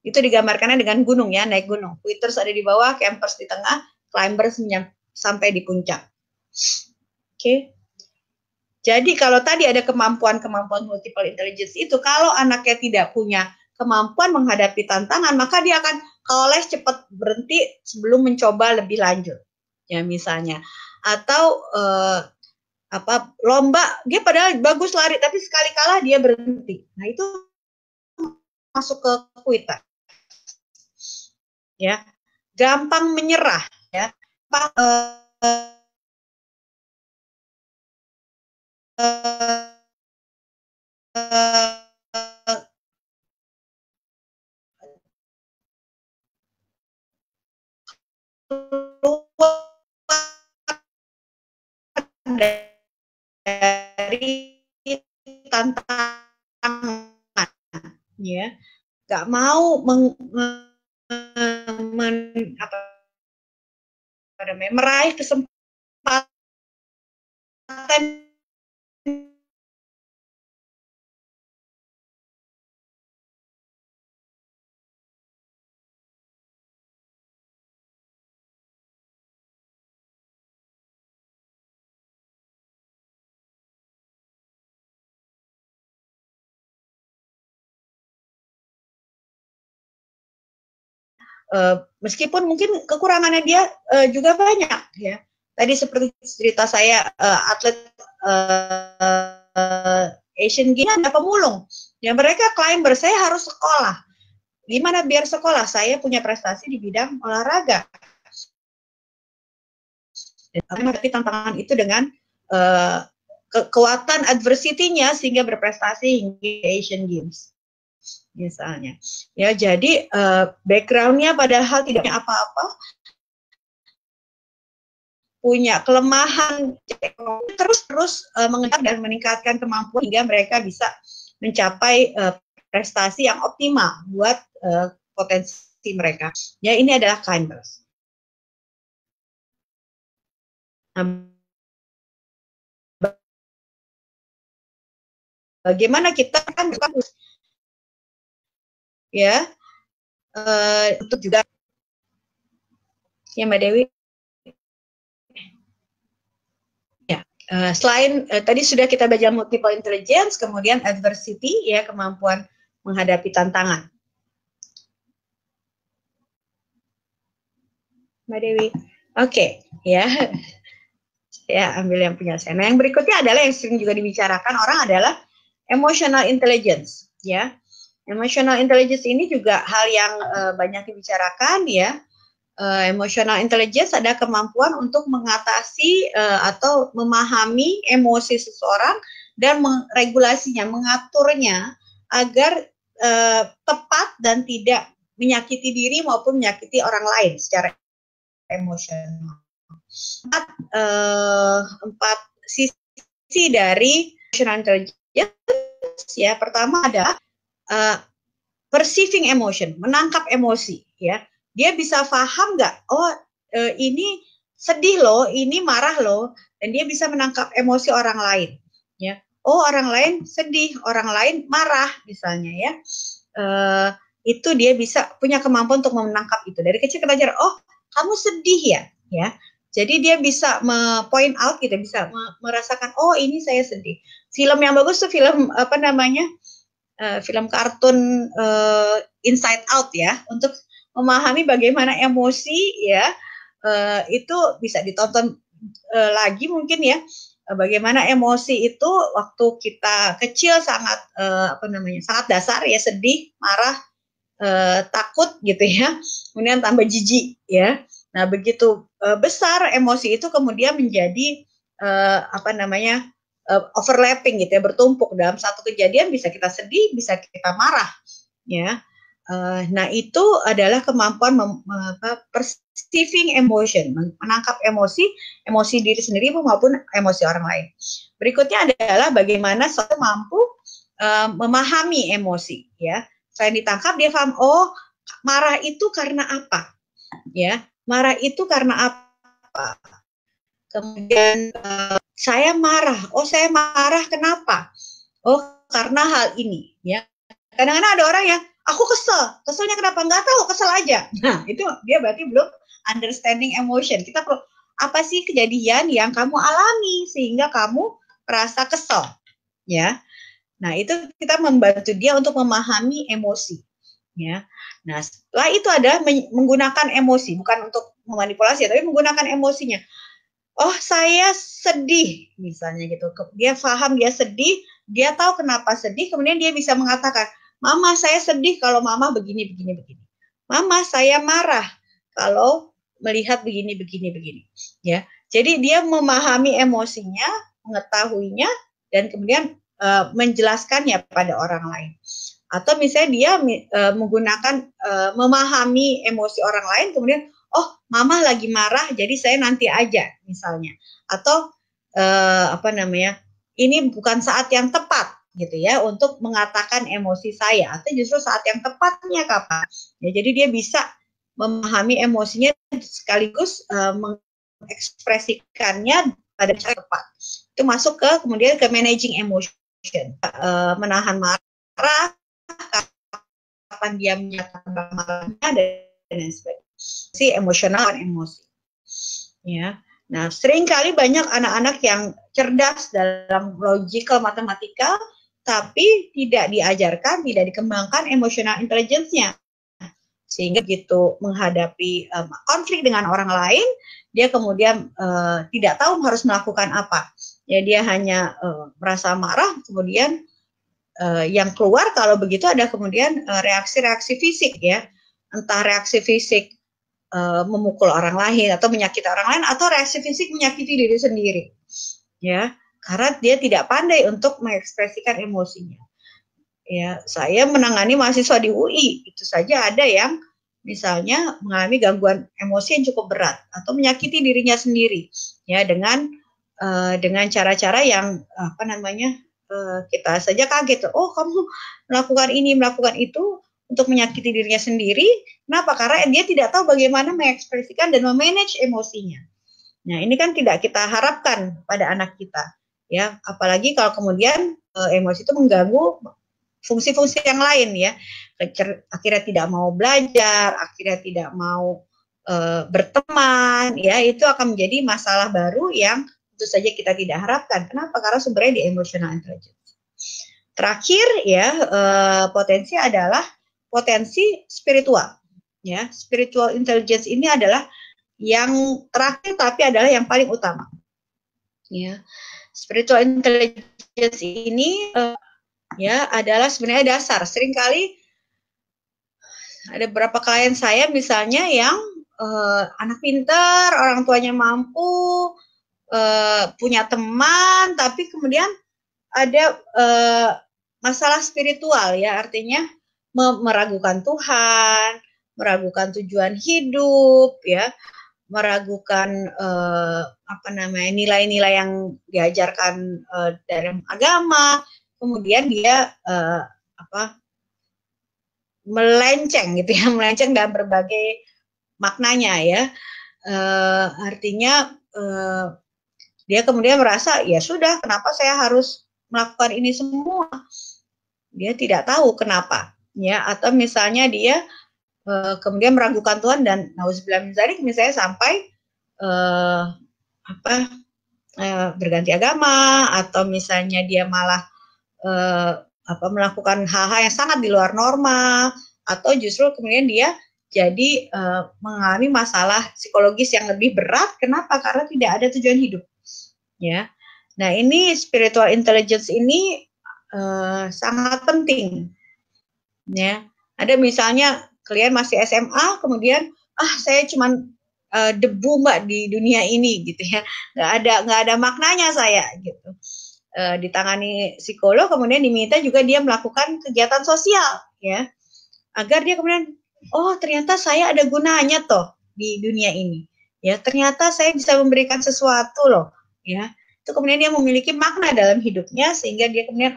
Itu digambarkannya dengan gunung ya, naik gunung. Quitters ada di bawah, campers di tengah, climbers sampai di puncak. Oke. Jadi kalau tadi ada kemampuan multiple intelligence itu, kalau anaknya tidak punya kemampuan menghadapi tantangan, maka dia akan koles, cepat berhenti sebelum mencoba lebih lanjut. Ya misalnya. Atau lomba, dia padahal bagus lari, tapi sekali kalah dia berhenti. Nah itu masuk ke quitter. Ya, gampang menyerah ya. dari tantangan, ya, nggak mau meraih kesempatan meskipun mungkin kekurangannya dia juga banyak, ya. Tadi seperti cerita saya, atlet Asian Games ada pemulung, ya, mereka climber, saya harus sekolah. Gimana biar sekolah? Saya punya prestasi di bidang olahraga. Menghadapi tantangan itu dengan kekuatan adversity-nya sehingga berprestasi hingga Asian Games. Misalnya, ya, jadi background-nya padahal tidak punya apa-apa, punya kelemahan, terus mengejar dan meningkatkan kemampuan hingga mereka bisa mencapai prestasi yang optimal buat potensi mereka. Ya, ini adalah climbers. Bagaimana kita kan ya untuk juga, ya, Mbak Dewi. Selain tadi sudah kita baca multiple intelligence, kemudian adversity, ya, kemampuan menghadapi tantangan. Mbak Dewi, oke, ya, saya ambil yang punya saya. Nah, yang berikutnya adalah yang sering juga dibicarakan orang adalah emotional intelligence, ya. Emotional intelligence ini juga hal yang banyak dibicarakan, ya. Emotional intelligence ada kemampuan untuk mengatasi atau memahami emosi seseorang dan meregulasinya, mengaturnya agar tepat dan tidak menyakiti diri maupun menyakiti orang lain secara emosional. Empat sisi dari emotional intelligence, ya. Pertama adalah perceiving emotion, menangkap emosi, ya. Dia bisa paham nggak? Oh, ini sedih loh, ini marah loh, dan dia bisa menangkap emosi orang lain, ya. Oh, orang lain sedih, orang lain marah, misalnya, ya. Itu dia bisa punya kemampuan untuk menangkap itu. Dari kecil kita ajar, oh, kamu sedih ya, ya. Jadi dia bisa point out, kita bisa merasakan, oh, ini saya sedih. Film yang bagus tuh film apa namanya? Film kartun Inside Out, ya, untuk memahami bagaimana emosi, ya, itu bisa ditonton lagi mungkin, ya, bagaimana emosi itu waktu kita kecil sangat sangat dasar, ya, sedih, marah, takut, gitu, ya, kemudian tambah jijik, ya. Nah, begitu besar emosi itu kemudian menjadi overlapping, gitu, ya, bertumpuk dalam satu kejadian, bisa kita sedih, bisa kita marah, ya. Nah, itu adalah kemampuan perceiving emotion, menangkap emosi diri sendiri maupun emosi orang lain. Berikutnya adalah bagaimana seseorang mampu memahami emosi, ya. Selain ditangkap, dia paham, oh, marah itu karena apa, ya. Marah itu karena apa. Kemudian saya marah, oh, saya marah kenapa? Oh, karena hal ini, ya. Kadang-kadang ada orang yang aku keselnya kenapa? Nggak tahu, kesel aja. Nah, itu dia berarti belum understanding emotion. Kita perlu, apa sih kejadian yang kamu alami sehingga kamu merasa kesel, ya. Nah, itu kita membantu dia untuk memahami emosi, ya. Nah, setelah itu adalah menggunakan emosi, bukan untuk memanipulasi, tapi menggunakan emosinya. Oh, saya sedih, misalnya, gitu. Dia paham dia sedih, dia tahu kenapa sedih, kemudian dia bisa mengatakan, Mama, saya sedih kalau Mama begini. Mama, saya marah kalau melihat begini. Ya, jadi dia memahami emosinya, mengetahuinya, dan kemudian menjelaskannya pada orang lain. Atau misalnya dia menggunakan memahami emosi orang lain, kemudian, oh mama lagi marah, jadi saya nanti aja misalnya, atau ini bukan saat yang tepat gitu ya untuk mengatakan emosi saya, atau justru saat yang tepatnya kapan. Ya, jadi dia bisa memahami emosinya sekaligus mengekspresikannya pada cara tepat. Itu masuk ke kemudian ke managing emotion, menahan marah, kapan dia menyatakan marahnya dan sebagainya. Si emosional dan emosi. Ya. Nah, seringkali banyak anak-anak yang cerdas dalam logical matematika, tapi tidak diajarkan, tidak dikembangkan emotional intelligence-nya. Sehingga gitu menghadapi konflik dengan orang lain, dia kemudian tidak tahu harus melakukan apa. Ya, dia hanya merasa marah, kemudian yang keluar kalau begitu ada kemudian reaksi-reaksi fisik ya, entah reaksi fisik memukul orang lain atau menyakiti orang lain, atau reaksi fisik menyakiti diri sendiri, ya, karena dia tidak pandai untuk mengekspresikan emosinya. Ya, saya menangani mahasiswa di UI, itu saja ada yang misalnya mengalami gangguan emosi yang cukup berat atau menyakiti dirinya sendiri, ya, dengan cara-cara yang kita saja kaget, oh kamu melakukan ini, melakukan itu untuk menyakiti dirinya sendiri. Kenapa? Karena dia tidak tahu bagaimana mengekspresikan dan memanage emosinya. Nah, ini kan tidak kita harapkan pada anak kita, ya. Apalagi kalau kemudian emosi itu mengganggu fungsi-fungsi yang lain, ya. Akhirnya tidak mau belajar, akhirnya tidak mau berteman, ya. Itu akan menjadi masalah baru yang tentu saja kita tidak harapkan. Kenapa? Karena sumbernya di emotional intelligence. Terakhir, ya, potensi adalah potensi spiritual, ya. Spiritual intelligence ini adalah yang terakhir tapi adalah yang paling utama, ya. Spiritual intelligence ini ya adalah sebenarnya dasar. Seringkali ada beberapa klien saya misalnya yang anak pintar, orang tuanya mampu, punya teman, tapi kemudian ada masalah spiritual, ya, artinya meragukan Tuhan, meragukan tujuan hidup, ya, meragukan nilai-nilai yang diajarkan dalam agama, kemudian dia melenceng gitu ya, melenceng dalam berbagai maknanya, ya, artinya dia kemudian merasa ya sudah, kenapa saya harus melakukan ini semua? Dia tidak tahu kenapa, ya. Atau misalnya dia kemudian meragukan Tuhan dan nauzubillah min dzalik, misalnya sampai berganti agama, atau misalnya dia malah melakukan hal-hal yang sangat di luar norma, atau justru kemudian dia jadi mengalami masalah psikologis yang lebih berat. Kenapa? Karena tidak ada tujuan hidup, ya. Nah, ini spiritual intelligence ini sangat penting, ya. Ada misalnya klien masih SMA, kemudian saya cuman debu Mbak di dunia ini gitu ya, nggak ada maknanya saya gitu. Ditangani psikolog, kemudian diminta juga dia melakukan kegiatan sosial, ya, agar dia kemudian ternyata saya ada gunanya toh di dunia ini, ya, ternyata saya bisa memberikan sesuatu loh, ya. Itu kemudian dia memiliki makna dalam hidupnya, sehingga dia kemudian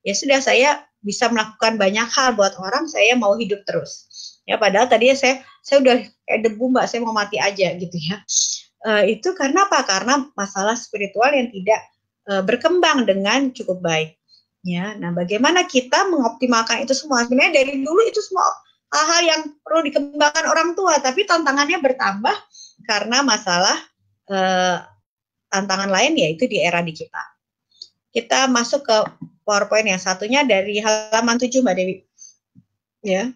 ya sudah, saya bisa melakukan banyak hal buat orang, saya mau hidup terus, ya. Padahal tadinya saya udah kayak debu Mbak, saya mau mati aja gitu ya. Itu karena apa? Karena masalah spiritual yang tidak berkembang dengan cukup baik, ya. Nah, bagaimana kita mengoptimalkan itu semua? Sebenarnya dari dulu itu semua hal-hal yang perlu dikembangkan orang tua, tapi tantangannya bertambah karena masalah tantangan lain, yaitu di era digital. Kita masuk ke PowerPoint yang satunya dari halaman 7, Mbak Dewi, ya.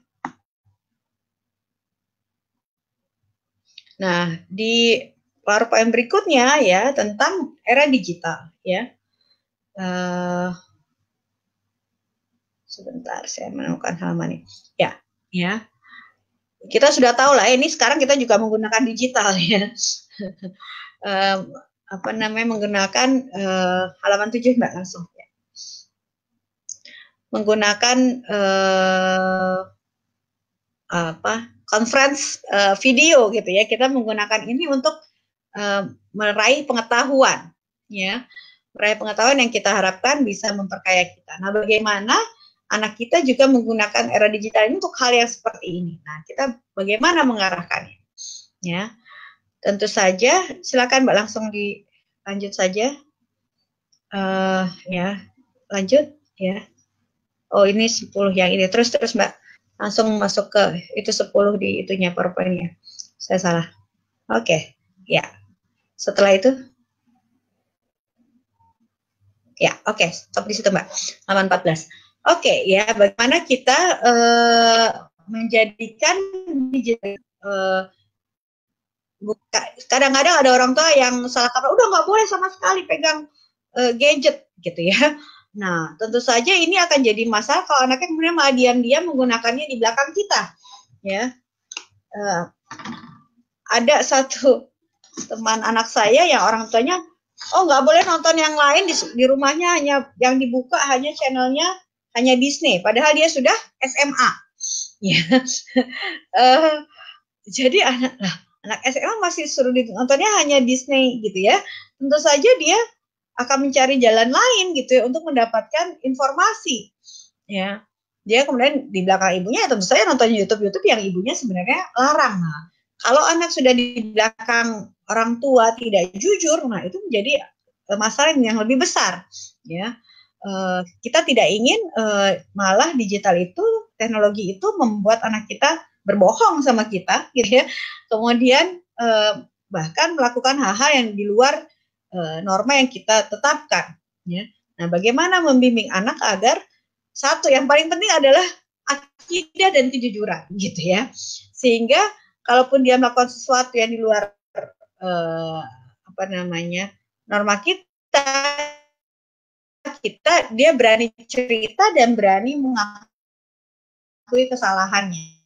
Nah, di PowerPoint berikutnya, ya, tentang era digital, ya. Sebentar, saya menemukan halaman ini. Ya. Kita sudah tahu lah, ini sekarang kita juga menggunakan digital, ya. Menggunakan halaman 7 Mbak, langsung, ya. Menggunakan conference video gitu ya. Kita menggunakan ini untuk meraih pengetahuan, ya, meraih pengetahuan yang kita harapkan bisa memperkaya kita. Nah, bagaimana anak kita juga menggunakan era digital ini untuk hal yang seperti ini. Nah, kita bagaimana mengarahkannya? Ya, tentu saja. Silakan Mbak, langsung dilanjut saja. Ya, lanjut ya. Oh, ini 10 yang ini. Terus Mbak, langsung masuk ke itu 10 di itunya PowerPoint-nya. Saya salah. Oke, ya. Setelah itu, ya, oke, stop di situ Mbak. Halaman 14. Oke, ya, bagaimana kita menjadikan digital. Kadang-kadang ada orang tua yang salah kaprah, udah nggak boleh sama sekali pegang gadget gitu ya. Nah, tentu saja ini akan jadi masalah kalau anaknya kemudian malah diam-diam menggunakannya di belakang kita, ya. Ada satu teman anak saya yang orang tuanya, oh nggak boleh nonton yang lain di rumahnya, hanya yang dibuka hanya channelnya hanya Disney, padahal dia sudah SMA, ya. Jadi anak SMA masih suruh nontonnya hanya Disney gitu ya. Tentu saja dia akan mencari jalan lain gitu ya untuk mendapatkan informasi, ya. Dia kemudian di belakang ibunya ya tentu saja nonton YouTube yang ibunya sebenarnya larang. Nah, kalau anak sudah di belakang orang tua tidak jujur, nah itu menjadi masalah yang lebih besar, ya. Kita tidak ingin malah digital itu, teknologi itu membuat anak kita berbohong sama kita, gitu ya. Kemudian bahkan melakukan hal-hal yang di luar norma yang kita tetapkan, ya. Nah, bagaimana membimbing anak agar satu yang paling penting adalah akidah dan kejujuran, gitu ya. Sehingga kalaupun dia melakukan sesuatu yang di luar norma kita, dia berani cerita dan berani mengakui kesalahannya,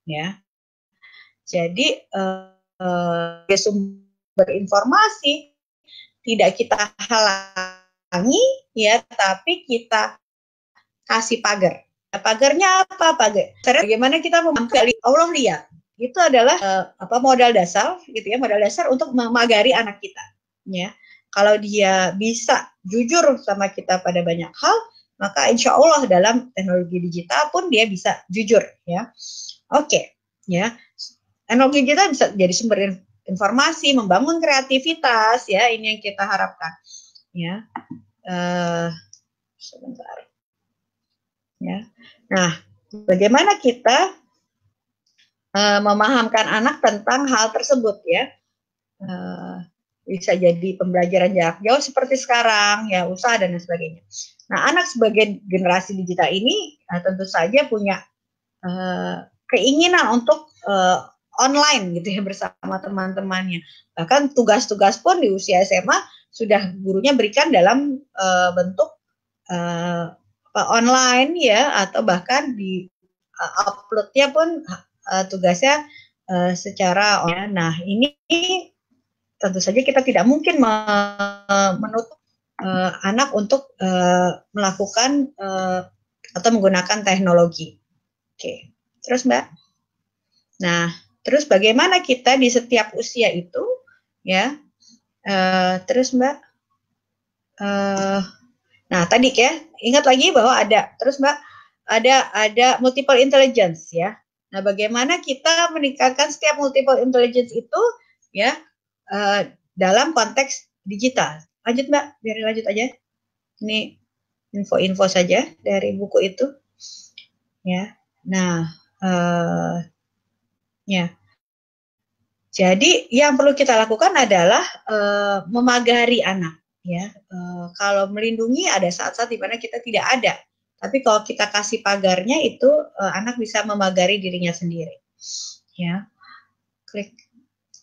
ya. Jadi sumber informasi tidak kita halangi, ya, tapi kita kasih pagar. Pagarnya apa? Pagar. Bagaimana kita memagari? Allah lihat. Itu adalah modal dasar, gitu ya, modal dasar untuk memagari anak kita, ya. Kalau dia bisa jujur sama kita pada banyak hal, maka insya Allah dalam teknologi digital pun dia bisa jujur, ya. Oke, ya. Teknologi digital bisa jadi sumber informasi, membangun kreativitas, ya, ini yang kita harapkan, ya. Sebentar, ya. Nah, bagaimana kita memahamkan anak tentang hal tersebut, ya. Bisa jadi pembelajaran jarak jauh seperti sekarang, ya, usaha dan sebagainya. Nah, anak sebagai generasi digital ini tentu saja punya keinginan untuk online gitu ya bersama teman-temannya. Bahkan tugas-tugas pun di usia SMA sudah gurunya berikan dalam bentuk online, ya, atau bahkan di uploadnya pun tugasnya secara online. Nah, ini tentu saja kita tidak mungkin menutup anak untuk melakukan atau menggunakan teknologi. Oke, terus Mbak. Nah, terus bagaimana kita di setiap usia itu, ya, terus Mbak. Nah, tadi ya, ingat lagi bahwa ada, terus Mbak, ada multiple intelligence, ya. Nah, bagaimana kita meningkatkan setiap multiple intelligence itu, ya, dalam konteks digital. Lanjut Mbak, biarin lanjut aja. Ini info-info saja dari buku itu, ya. Nah, ya. Jadi yang perlu kita lakukan adalah memagari anak, ya. Kalau melindungi ada saat-saat di mana kita tidak ada, tapi kalau kita kasih pagarnya itu anak bisa memagari dirinya sendiri, ya. Klik.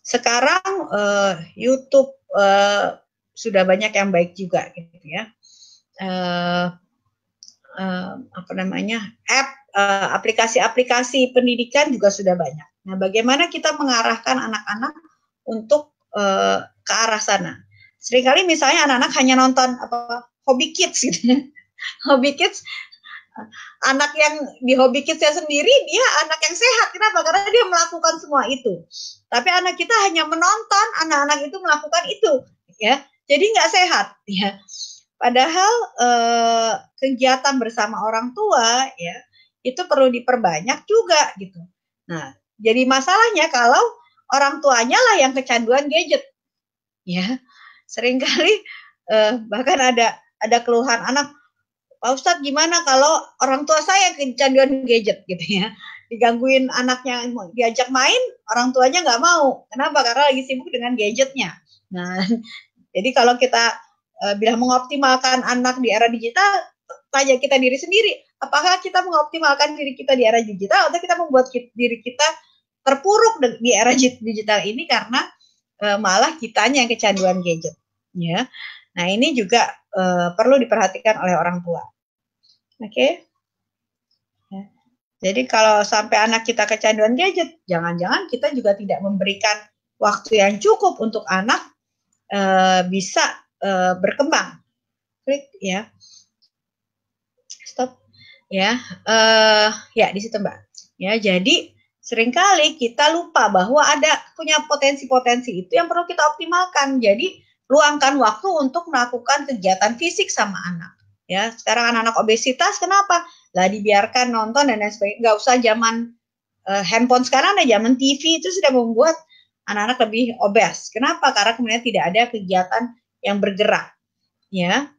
Sekarang YouTube sudah banyak yang baik juga, gitu ya. Aplikasi-aplikasi pendidikan juga sudah banyak. Nah, bagaimana kita mengarahkan anak-anak untuk ke arah sana? Seringkali misalnya anak-anak hanya nonton Hobby Kids gitu ya. Hobby Kids Anak yang di Hobby Kids-nya sendiri, dia anak yang sehat. Kenapa? Karena dia melakukan semua itu. Tapi anak kita hanya menonton anak-anak itu melakukan itu, ya. Jadi nggak sehat, ya. Padahal kegiatan bersama orang tua, ya, itu perlu diperbanyak juga, gitu. Nah, jadi masalahnya kalau orang tuanya lah yang kecanduan gadget, ya. Seringkali bahkan ada keluhan anak, Pak Ustadz gimana kalau orang tua saya kecanduan gadget gitu ya, digangguin anaknya diajak main, orang tuanya nggak mau. Kenapa? Karena lagi sibuk dengan gadgetnya. Nah, jadi kalau kita bilang mengoptimalkan anak di era digital, tanya kita diri sendiri, apakah kita mengoptimalkan diri kita di era digital atau kita membuat diri kita terpuruk di era digital ini karena malah kitanya yang kecanduan gadget, ya. Nah, ini juga perlu diperhatikan oleh orang tua. Oke. Ya. Jadi kalau sampai anak kita kecanduan gadget, jangan-jangan kita juga tidak memberikan waktu yang cukup untuk anak bisa berkembang. Klik ya. Stop. Ya. Ya di situ Mbak. Ya, jadi seringkali kita lupa bahwa ada punya potensi-potensi itu yang perlu kita optimalkan. Jadi luangkan waktu untuk melakukan kegiatan fisik sama anak. Ya, sekarang anak-anak obesitas kenapa? Lah dibiarkan nonton dan lain sebagainya. Nggak usah zaman handphone sekarang, ada zaman TV itu sudah membuat anak-anak lebih obes. Kenapa? Karena kemudian tidak ada kegiatan yang bergerak. Ya,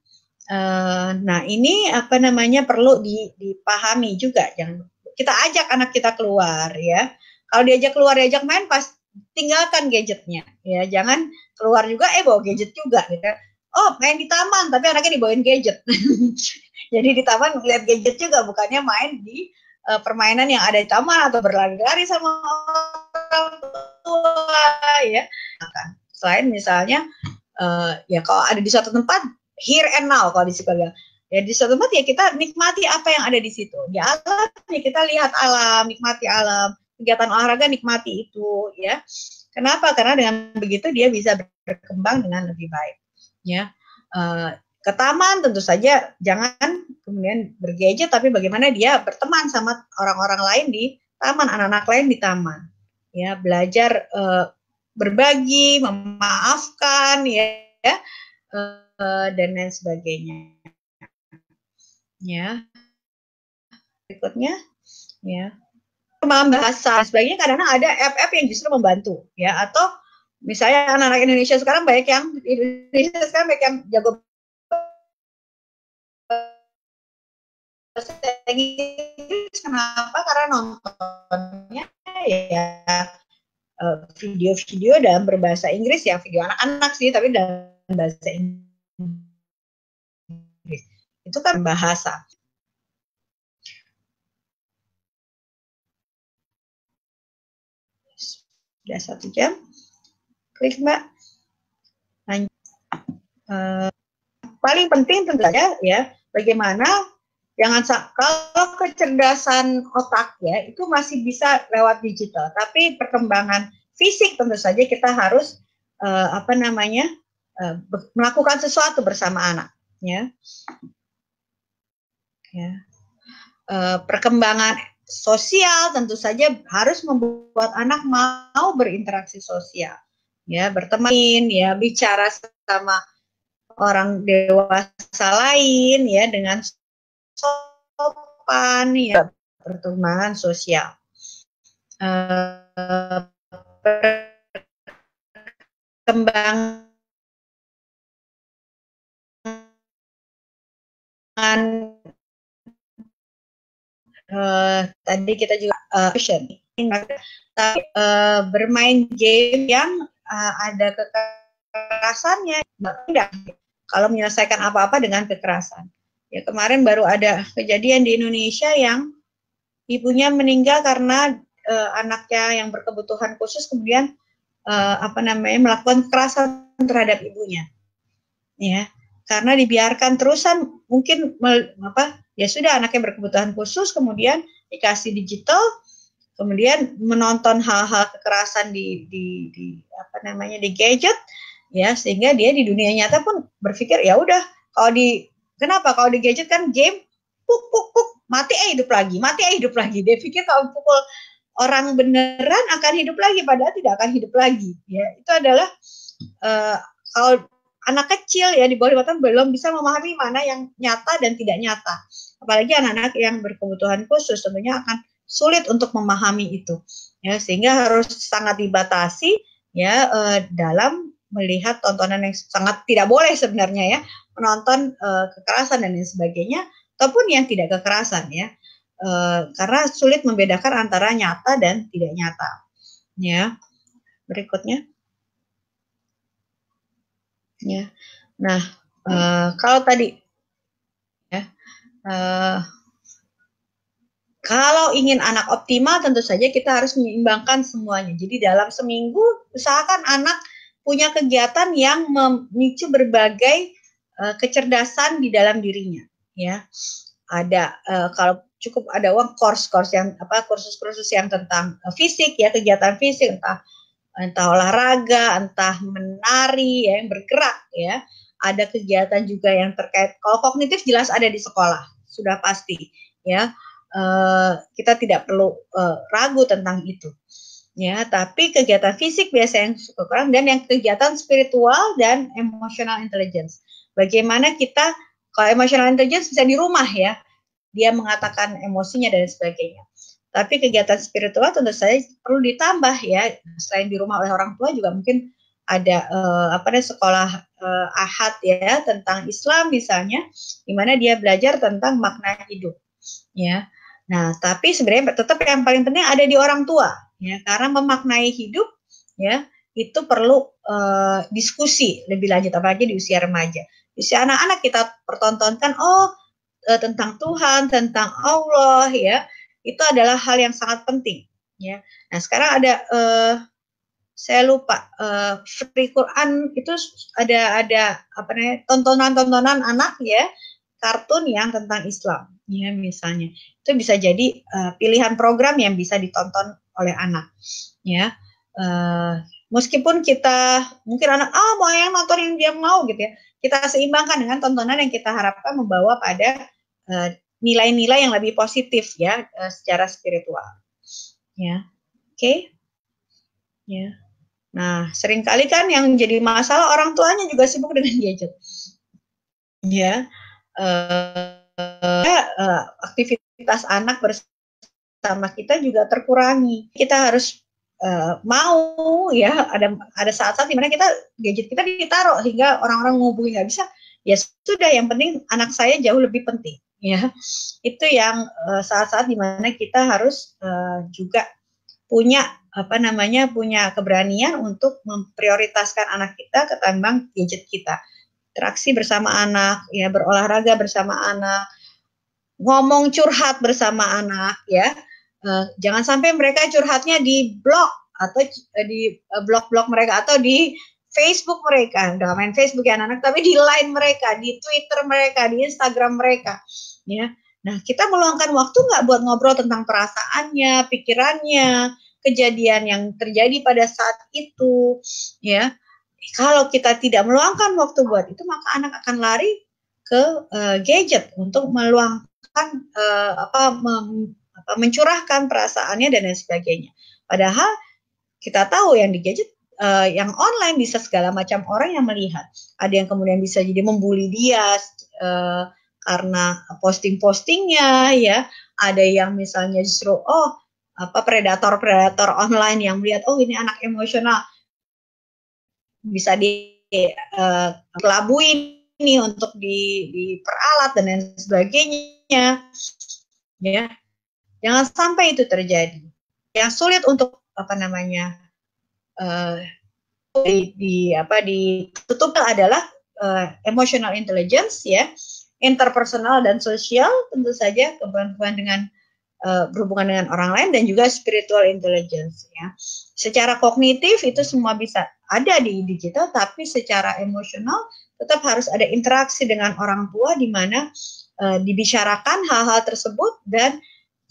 nah ini apa namanya perlu dipahami juga. Jangan kita ajak anak kita keluar ya. Kalau diajak keluar, diajak main, pas tinggalkan gadgetnya ya. Jangan keluar juga bawa gadget juga gitu. Oh, main di taman tapi anaknya dibawain gadget. Jadi di taman lihat gadget juga, bukannya main di permainan yang ada di taman atau berlari-lari sama orang tua ya. Selain misalnya ya kalau ada di suatu tempat, here and now kalau di psikologi. Ya di suatu tempat ya kita nikmati apa yang ada di situ. Di alam ya kita lihat alam, nikmati alam. Kegiatan olahraga nikmati itu ya. Kenapa? Karena dengan begitu dia bisa berkembang dengan lebih baik. Ya. Ke taman tentu saja jangan kemudian bergadget, tapi bagaimana dia berteman sama orang-orang lain di taman, anak-anak lain di taman. Ya, belajar berbagi, memaafkan ya. Dan lain sebagainya. Ya, berikutnya ya pemahaman bahasa sebagainya. Kadang-kadang ada app-app yang justru membantu ya, atau misalnya anak-anak Indonesia sekarang banyak yang jago bahasa Inggris. Kenapa? Karena nontonnya ya video-video dalam berbahasa Inggris, ya video anak-anak sih tapi dalam bahasa Inggris. Itu kan bahasa. Sudah 1 jam. Klik Mbak. Lanjut. Paling penting tentu saja ya, bagaimana kalau kecerdasan otak ya itu masih bisa lewat digital, tapi perkembangan fisik tentu saja kita harus melakukan sesuatu bersama anak ya. Ya. Perkembangan sosial tentu saja harus membuat anak mau berinteraksi sosial, ya, berteman, ya, bicara sama orang dewasa lain, ya, dengan sopan, ya, perkembangan sosial. Perkembangan tadi kita juga bermain game yang ada kekerasannya, tidak kalau menyelesaikan apa-apa dengan kekerasan. Ya, kemarin baru ada kejadian di Indonesia yang ibunya meninggal karena anaknya yang berkebutuhan khusus kemudian melakukan kekerasan terhadap ibunya. Ya, karena dibiarkan terusan, mungkin ya sudah anaknya berkebutuhan khusus kemudian dikasih digital, kemudian menonton hal-hal kekerasan di gadget, ya, sehingga dia di dunia nyata pun berpikir ya udah, kalau di gadget kan game puk mati hidup lagi, mati hidup lagi. Dia pikir kalau pukul orang beneran akan hidup lagi, padahal tidak akan hidup lagi. Ya, itu adalah kalau anak kecil ya di bawah 5 tahun belum bisa memahami mana yang nyata dan tidak nyata. Apalagi anak-anak yang berkebutuhan khusus tentunya akan sulit untuk memahami itu. Ya, sehingga harus sangat dibatasi ya dalam melihat tontonan yang sangat tidak boleh sebenarnya ya, menonton kekerasan dan lain sebagainya, ataupun yang tidak kekerasan ya, karena sulit membedakan antara nyata dan tidak nyata. Ya, berikutnya. Ya, nah kalau tadi ya, kalau ingin anak optimal tentu saja kita harus menyeimbangkan semuanya. Jadi dalam seminggu usahakan anak punya kegiatan yang memicu berbagai kecerdasan di dalam dirinya. Ya, ada kalau cukup ada uang kursus yang tentang fisik ya, kegiatan fisik, entah olahraga, entah menari ya, yang bergerak ya. Ada kegiatan juga yang terkait, kalau kognitif jelas ada di sekolah, sudah pasti ya. Kita tidak perlu ragu tentang itu ya, tapi kegiatan fisik biasa yang suka kurang, dan yang kegiatan spiritual dan emotional intelligence. Bagaimana kita, kalau emotional intelligence bisa di rumah ya, dia mengatakan emosinya dan sebagainya. Tapi kegiatan spiritual tentu saja perlu ditambah ya, selain di rumah oleh orang tua juga mungkin ada sekolah ahad ya tentang Islam misalnya, di mana dia belajar tentang makna hidup ya. Nah, tapi sebenarnya tetap yang paling penting ada di orang tua ya, karena memaknai hidup ya itu perlu diskusi lebih lanjut, apalagi di usia remaja. Di usia anak-anak kita pertontonkan tentang Tuhan, tentang Allah ya, itu adalah hal yang sangat penting ya. Nah, sekarang ada saya lupa Free Quran itu ada tontonan anak ya, kartun yang tentang Islam ya misalnya. Itu bisa jadi pilihan program yang bisa ditonton oleh anak ya. Meskipun kita mungkin anak mau yang nonton yang dia mau gitu ya, kita seimbangkan dengan tontonan yang kita harapkan membawa pada nilai-nilai yang lebih positif ya secara spiritual ya. Oke. Ya. Nah, seringkali kan yang jadi masalah orang tuanya juga sibuk dengan gadget ya. Aktivitas anak bersama kita juga terkurangi. Kita harus mau ya, ada saat-saat dimana gadget kita ditaruh hingga orang-orang menghubungi nggak bisa. Ya sudah, yang penting anak saya jauh lebih penting ya. Itu yang saat-saat dimana kita harus juga punya punya keberanian untuk memprioritaskan anak kita ketimbang gadget kita. Interaksi bersama anak, ya, berolahraga bersama anak, ngomong curhat bersama anak, ya. Jangan sampai mereka curhatnya di blog atau di blog-blog mereka atau di Facebook mereka. Nggak main Facebook ya anak-anak, tapi di Line mereka, di Twitter mereka, di Instagram mereka, ya. Nah, kita meluangkan waktu nggak buat ngobrol tentang perasaannya, pikirannya, kejadian yang terjadi pada saat itu, ya. Kalau kita tidak meluangkan waktu buat itu, maka anak akan lari ke gadget untuk meluangkan mencurahkan perasaannya dan lain sebagainya. Padahal kita tahu yang di gadget, yang online bisa segala macam orang yang melihat. Ada yang kemudian bisa jadi membuli dia karena posting-postingnya, ya. Ada yang misalnya justru predator-predator online yang melihat ini anak emosional, bisa dikelabui nih untuk diperalat dan lain sebagainya, ya. Jangan sampai itu terjadi. Yang sulit untuk ditutup adalah emotional intelligence, ya, interpersonal dan sosial, tentu saja kebutuhan dengan berhubungan dengan orang lain, dan juga spiritual intelligence, ya. Secara kognitif itu semua bisa ada di digital, tapi secara emosional tetap harus ada interaksi dengan orang tua di mana dibicarakan hal-hal tersebut dan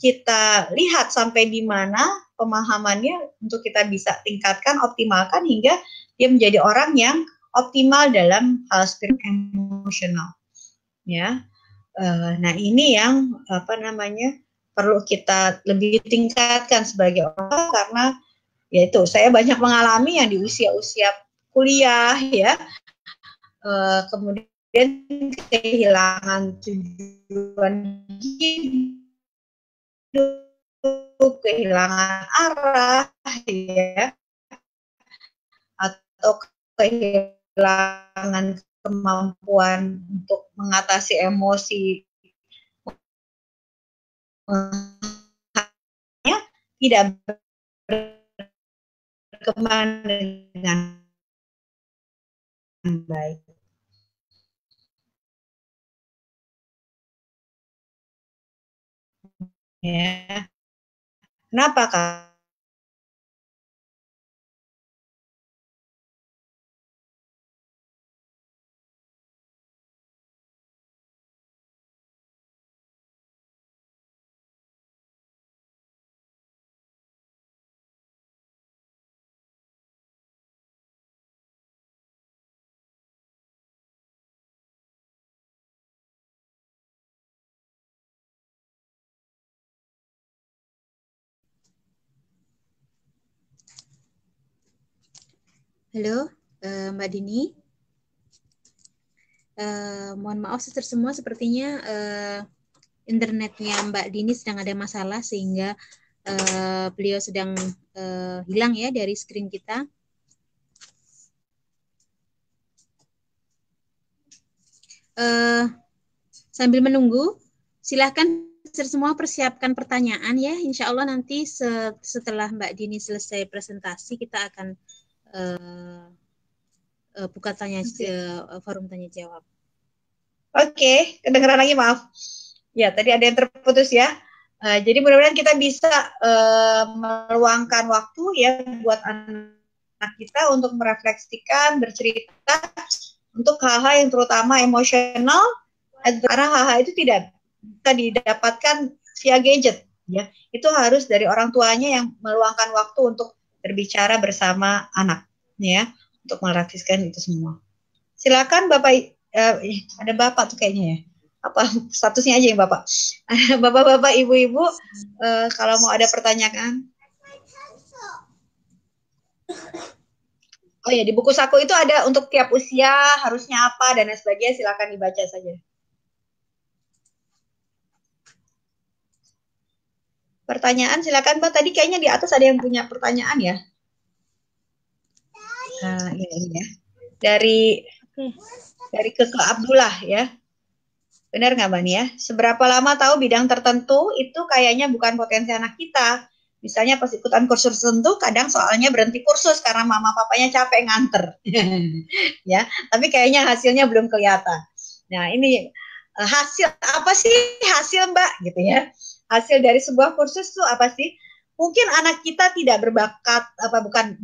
kita lihat sampai di mana pemahamannya untuk kita bisa tingkatkan, optimalkan hingga dia menjadi orang yang optimal dalam hal spiritual emosional, ya. Nah ini yang perlu kita lebih tingkatkan sebagai orang, karena yaitu saya banyak mengalami yang di usia-usia kuliah ya, kemudian kehilangan tujuan hidup, kehilangan arah ya, atau kehilangan kemampuan untuk mengatasi emosi, tidak berkembang dengan baik. Ya. Kenapa, Kak? Halo, Mbak Dini. Mohon maaf suster semua, sepertinya internetnya Mbak Dini sedang ada masalah sehingga beliau sedang hilang ya dari screen kita. Sambil menunggu, silahkan semua persiapkan pertanyaan ya. Insya Allah nanti setelah Mbak Dini selesai presentasi, kita akan buka forum tanya jawab. Oke, kedengeran lagi, maaf. Ya, tadi ada yang terputus ya. Jadi mudah-mudahan kita bisa meluangkan waktu ya buat anak kita untuk merefleksikan, bercerita untuk hal-hal yang terutama emosional, karena hal-hal itu tidak bisa didapatkan via gadget ya. Itu harus dari orang tuanya yang meluangkan waktu untuk berbicara bersama anak ya, untuk merefleksikan itu semua. Silakan Bapak, ada Bapak tuh kayaknya ya. Apa statusnya aja yang Bapak? Bapak-bapak, ibu-ibu, kalau mau ada pertanyaan. Oh ya, di buku saku itu ada untuk tiap usia harusnya apa dan lain sebagainya, silakan dibaca saja. Pertanyaan silakan Mbak. Tadi kayaknya di atas ada yang punya pertanyaan ya. Ini ya. Dari Keke Abdullah ya. Benar nggak Mbak Nia? Seberapa lama tahu bidang tertentu itu kayaknya bukan potensi anak kita. Misalnya pas ikutan kursus tertentu, kadang soalnya berhenti kursus karena mama papanya capek nganter. Ya, tapi kayaknya hasilnya belum kelihatan. Nah, ini hasil apa sih hasil Mbak gitu ya? Hasil dari sebuah kursus tuh apa sih? Mungkin anak kita tidak berbakat bukan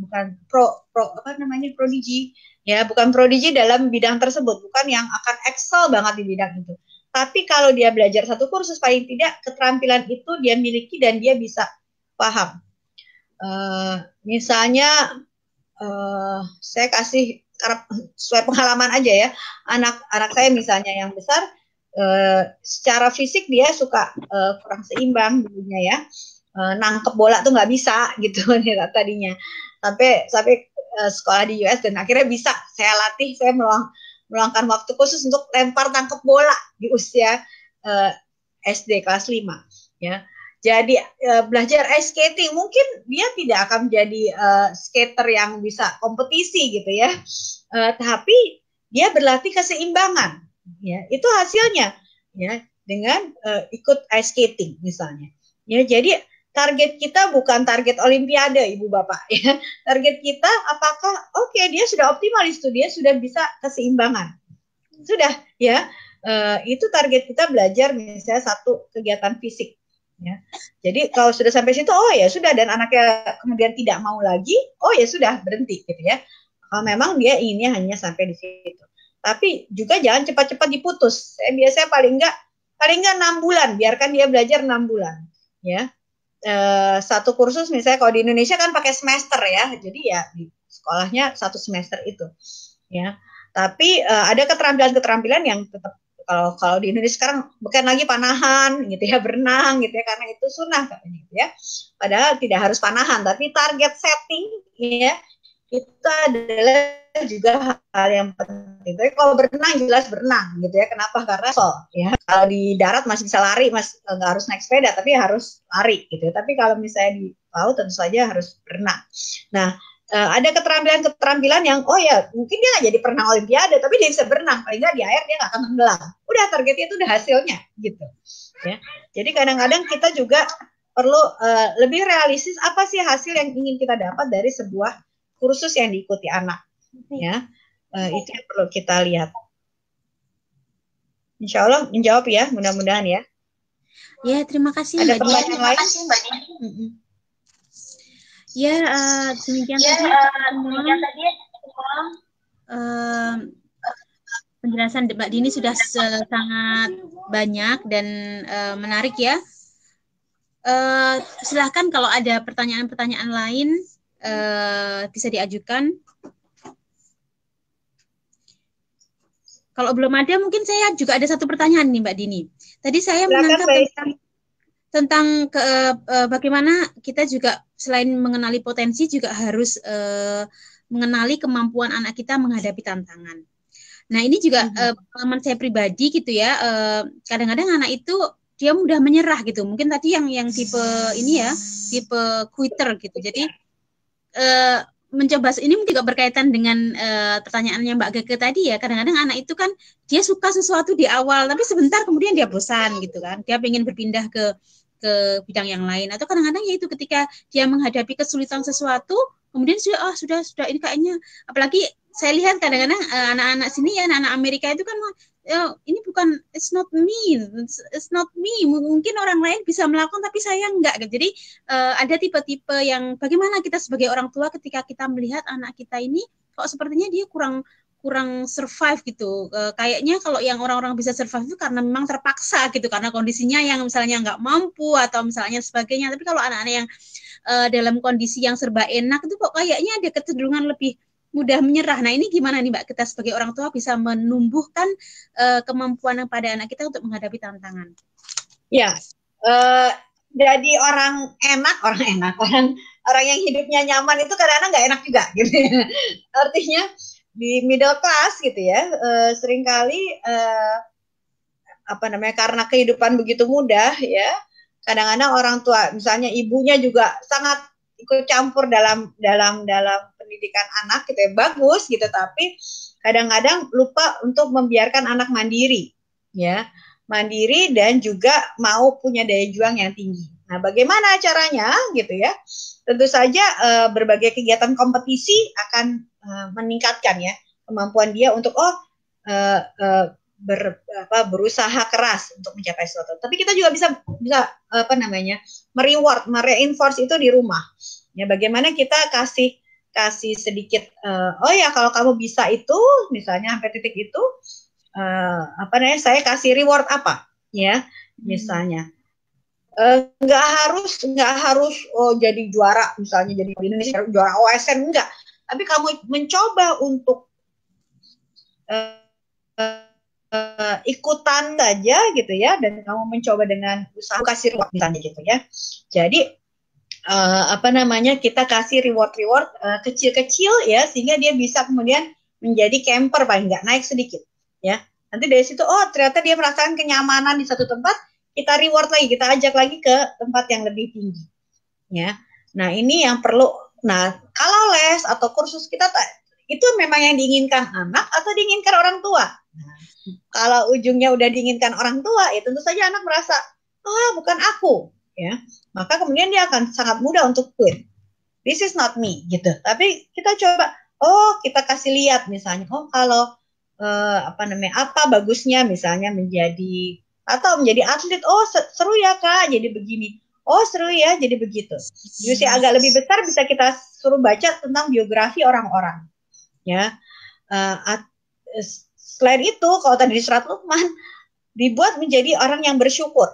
prodigi ya, bukan prodigi dalam bidang tersebut, bukan yang akan excel banget di bidang itu. Tapi kalau dia belajar satu kursus, paling tidak keterampilan itu dia miliki dan dia bisa paham. Misalnya saya kasih sesuai pengalaman aja ya. Anak saya misalnya yang besar, secara fisik dia suka kurang seimbang dulunya ya. Nangkep bola tuh nggak bisa gitu tadinya. Sampai sekolah di US dan akhirnya bisa. Saya latih, saya meluangkan waktu khusus untuk lempar tangkep bola di usia SD kelas 5 ya. Jadi belajar ice skating, mungkin dia tidak akan menjadi skater yang bisa kompetisi gitu ya, tapi dia berlatih keseimbangan ya, itu hasilnya ya dengan ikut ice skating misalnya ya. Jadi target kita bukan target olimpiade ibu bapak ya, target kita apakah dia sudah optimalis tuh, dia sudah bisa keseimbangan, sudah ya. Itu target kita belajar misalnya satu kegiatan fisik ya. Jadi kalau sudah sampai situ, ya sudah, dan anaknya kemudian tidak mau lagi, ya sudah, berhenti gitu ya. Kalau memang dia inginnya hanya sampai di situ. Tapi juga jangan cepat-cepat diputus. Saya biasanya paling enggak 6 bulan, biarkan dia belajar 6 bulan ya. Satu kursus misalnya kalau di Indonesia kan pakai semester ya. Jadi ya di sekolahnya 1 semester itu ya. Tapi ada keterampilan-keterampilan yang tetap Kalau di Indonesia sekarang bukan lagi panahan gitu ya, berenang gitu ya, karena itu sunnah katanya gitu ya. Padahal tidak harus panahan, tapi target setting ya itu adalah juga hal yang penting. Tapi kalau berenang jelas berenang gitu ya. Kenapa? Karena ya kalau di darat masih bisa lari, nggak harus naik sepeda, tapi harus lari gitu. Tapi kalau misalnya di laut tentu saja harus berenang. Nah, ada keterampilan yang mungkin dia nggak jadi perenang olimpiade, tapi dia bisa berenang, paling nggak di air dia nggak akan tenggelam. Udah targetnya itu udah hasilnya gitu ya. Jadi kadang-kadang kita juga perlu lebih realistis, apa sih hasil yang ingin kita dapat dari sebuah kursus yang diikuti anak ya. Itu yang perlu kita lihat. Insya Allah menjawab ya, mudah-mudahan ya. Ya, terima kasih Ada Mbak Dini. pertanyaan lain? Ya, demikian tadi penjelasan Mbak Dini sudah sangat banyak dan menarik ya. Silahkan kalau ada pertanyaan-pertanyaan lain bisa diajukan. Kalau belum ada, mungkin saya juga ada satu pertanyaan nih Mbak Dini. Tadi saya menangkap tentang bagaimana kita juga selain mengenali potensi juga harus mengenali kemampuan anak kita menghadapi tantangan. Nah ini juga pengalaman saya pribadi gitu ya. Kadang-kadang anak itu dia mudah menyerah gitu. Mungkin tadi yang tipe ini ya, tipe quitter gitu. Jadi mencoba ini juga berkaitan dengan pertanyaannya Mbak Gege tadi ya. Kadang-kadang anak itu kan dia suka sesuatu di awal, tapi sebentar kemudian dia bosan gitu kan. Dia ingin berpindah ke bidang yang lain. Atau kadang-kadang ya itu ketika dia menghadapi kesulitan sesuatu, kemudian sudah ini kayaknya, apalagi saya lihat kadang-kadang anak-anak sini ya, anak-anak Amerika itu kan ini bukan, it's not me. Mungkin orang lain bisa melakukan tapi saya enggak. Jadi ada tipe-tipe yang bagaimana kita sebagai orang tua ketika kita melihat anak kita ini kok sepertinya dia kurang survive gitu. Kayaknya kalau yang orang-orang bisa survive itu karena memang terpaksa gitu, karena kondisinya yang misalnya nggak mampu atau misalnya sebagainya. Tapi kalau anak-anak yang dalam kondisi yang serba enak itu kok kayaknya ada kecenderungan lebih mudah menyerah. Nah ini gimana nih Mbak, kita sebagai orang tua bisa menumbuhkan kemampuan pada anak kita untuk menghadapi tantangan? Ya, jadi orang yang hidupnya nyaman itu kadang-kadang nggak enak juga gitu. Artinya di middle class gitu ya, seringkali karena kehidupan begitu mudah ya, kadang-kadang orang tua misalnya ibunya juga sangat ikut campur dalam pendidikan anak gitu ya, bagus gitu, tapi kadang-kadang lupa untuk membiarkan anak mandiri ya, mandiri dan juga mau punya daya juang yang tinggi. Nah, bagaimana caranya gitu ya? Tentu saja berbagai kegiatan kompetisi akan meningkatkan ya kemampuan dia untuk berusaha keras untuk mencapai sesuatu. Tapi kita juga bisa mereinforce itu di rumah. Ya, bagaimana kita kasih sedikit kalau kamu bisa itu misalnya sampai titik itu saya kasih reward apa ya misalnya. Nggak harus jadi juara misalnya, jadi Indonesia juara OSN, enggak, tapi kamu mencoba untuk ikutan saja gitu ya, dan kamu mencoba dengan usaha kasih reward misalnya gitu ya. Jadi kita kasih reward kecil-kecil ya, sehingga dia bisa kemudian menjadi camper, paling nggak naik sedikit ya. Nanti dari situ ternyata dia merasakan kenyamanan di satu tempat, kita reward lagi, kita ajak lagi ke tempat yang lebih tinggi ya. Nah ini yang perlu. Nah kalau les atau kursus kita itu memang yang diinginkan anak atau diinginkan orang tua. Nah, kalau ujungnya udah diinginkan orang tua, ya tentu saja anak merasa bukan aku ya, maka kemudian dia akan sangat mudah untuk quit. This is not me gitu. Tapi kita coba, kita kasih lihat misalnya, kalau apa bagusnya misalnya menjadi atlet, seru ya Kak jadi begini, seru ya jadi begitu. Di usia agak lebih besar bisa kita suruh baca tentang biografi orang-orang ya. Selain itu, kalau tadi di surat Luqman dibuat menjadi orang yang bersyukur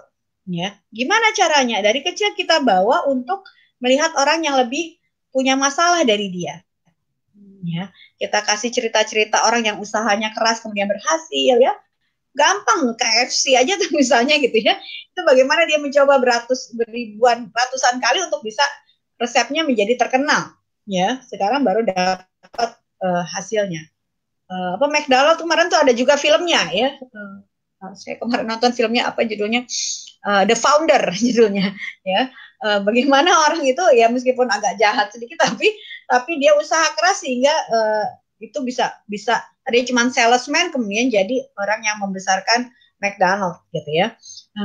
ya. Gimana caranya? Dari kecil kita bawa untuk melihat orang yang lebih punya masalah dari dia ya. Kita kasih cerita-cerita orang yang usahanya keras kemudian berhasil ya. gampang KFC aja tuh misalnya gitu ya. Itu bagaimana dia mencoba ratusan kali untuk bisa resepnya menjadi terkenal. Ya, sekarang baru dapat hasilnya. McDonald kemarin tuh ada juga filmnya ya. Saya kemarin nonton filmnya apa judulnya, The Founder judulnya ya. Bagaimana orang itu ya meskipun agak jahat sedikit tapi dia usaha keras sehingga itu bisa dia cuma salesman kemudian jadi orang yang membesarkan McDonald gitu ya.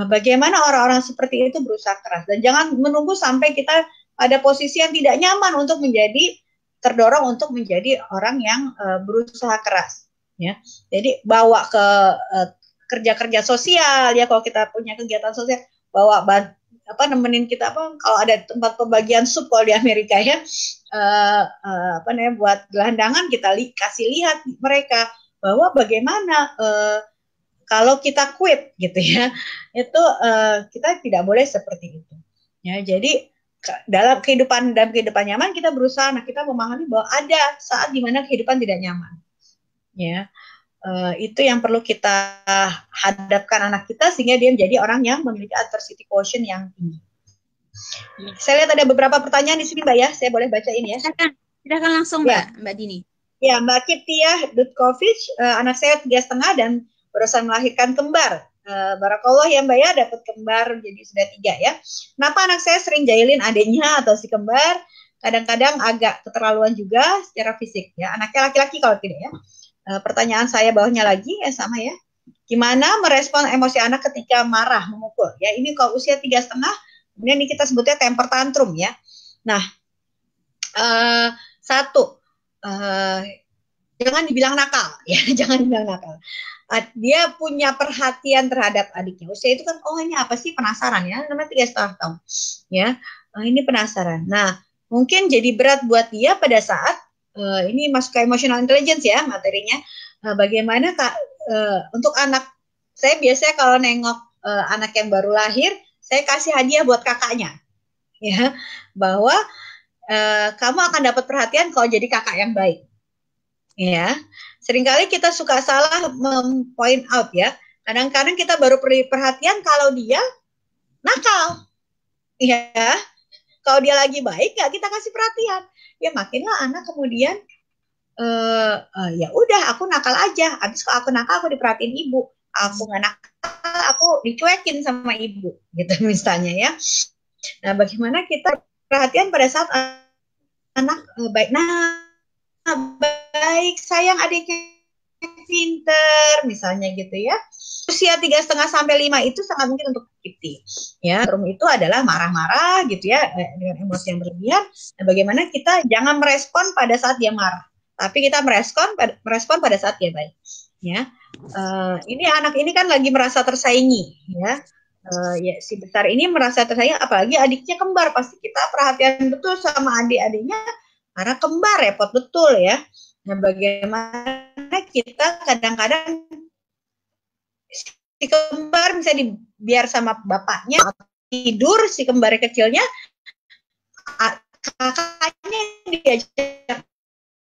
Bagaimana orang-orang seperti itu berusaha keras, dan jangan menunggu sampai kita pada posisi yang tidak nyaman untuk terdorong untuk menjadi orang yang berusaha keras ya. Jadi bawa ke kerja-kerja sosial ya, kalau kita punya kegiatan sosial, bawa nemenin kita kalau ada tempat pembagian sup kalau di Amerika ya, buat gelandangan kita kasih lihat mereka bahwa bagaimana kalau kita quit gitu ya, itu kita tidak boleh seperti itu ya. Jadi dalam kehidupan nyaman kita berusaha, kita memahami bahwa ada saat dimana kehidupan tidak nyaman ya. Itu yang perlu kita hadapkan anak kita sehingga dia menjadi orang yang memiliki adversity quotient yang tinggi. Saya lihat ada beberapa pertanyaan di sini Mbak ya, saya boleh bacain ya. Silakan langsung Mbak Dini. Ya, Mbak Kiptiah Dutkovic, anak saya 3,5 dan barusan melahirkan kembar. Barakallah ya Mbak ya, dapat kembar jadi sudah 3 ya. Kenapa anak saya sering jahilin adiknya atau si kembar? Kadang-kadang agak keterlaluan juga secara fisik ya. Anaknya laki-laki kalau tidak ya. Pertanyaan saya bawahnya lagi ya sama ya. Gimana merespon emosi anak ketika marah, memukul? Ya ini kalau usia 3,5, kemudian ini kita sebutnya temper tantrum ya. Nah, jangan dibilang nakal ya, jangan dibilang nakal. Dia punya perhatian terhadap adiknya. Usia itu kan, ini apa sih, penasaran ya, namanya 3,5 tahun ya. Ini penasaran. Nah, mungkin jadi berat buat dia pada saat ini masuk ke emotional intelligence ya materinya. Bagaimana untuk anak saya biasanya kalau nengok anak yang baru lahir, saya kasih hadiah buat kakaknya ya, bahwa kamu akan dapat perhatian kalau jadi kakak yang baik ya. Seringkali kita suka salah point out ya, kadang-kadang kita baru beri perhatian kalau dia nakal ya. Kalau dia lagi baik ya kita kasih perhatian ya, makinlah anak kemudian ya udah aku nakal aja, habis kalau aku nakal aku diperhatiin ibu, aku nggak nakal aku dicuekin sama ibu gitu misalnya ya. Nah, bagaimana kita perhatian pada saat anak baik, baik sayang adiknya pinter misalnya gitu ya. Usia 3,5 sampai 5 itu sangat mungkin untuk Kipti ya. Itu adalah marah-marah gitu ya, dengan emosi yang berlebihan. Nah, bagaimana kita jangan merespon pada saat dia marah, tapi kita merespon pada saat dia baik ya. Ini anak ini kan lagi merasa tersaingi ya. Ya si besar ini merasa tersaingi, apalagi adiknya kembar, pasti kita perhatian betul sama adik-adiknya karena kembar, repot betul ya. Nah, bagaimana kita kadang-kadang si kembar bisa biar sama bapaknya tidur, si kembar kecilnya kakaknya diajak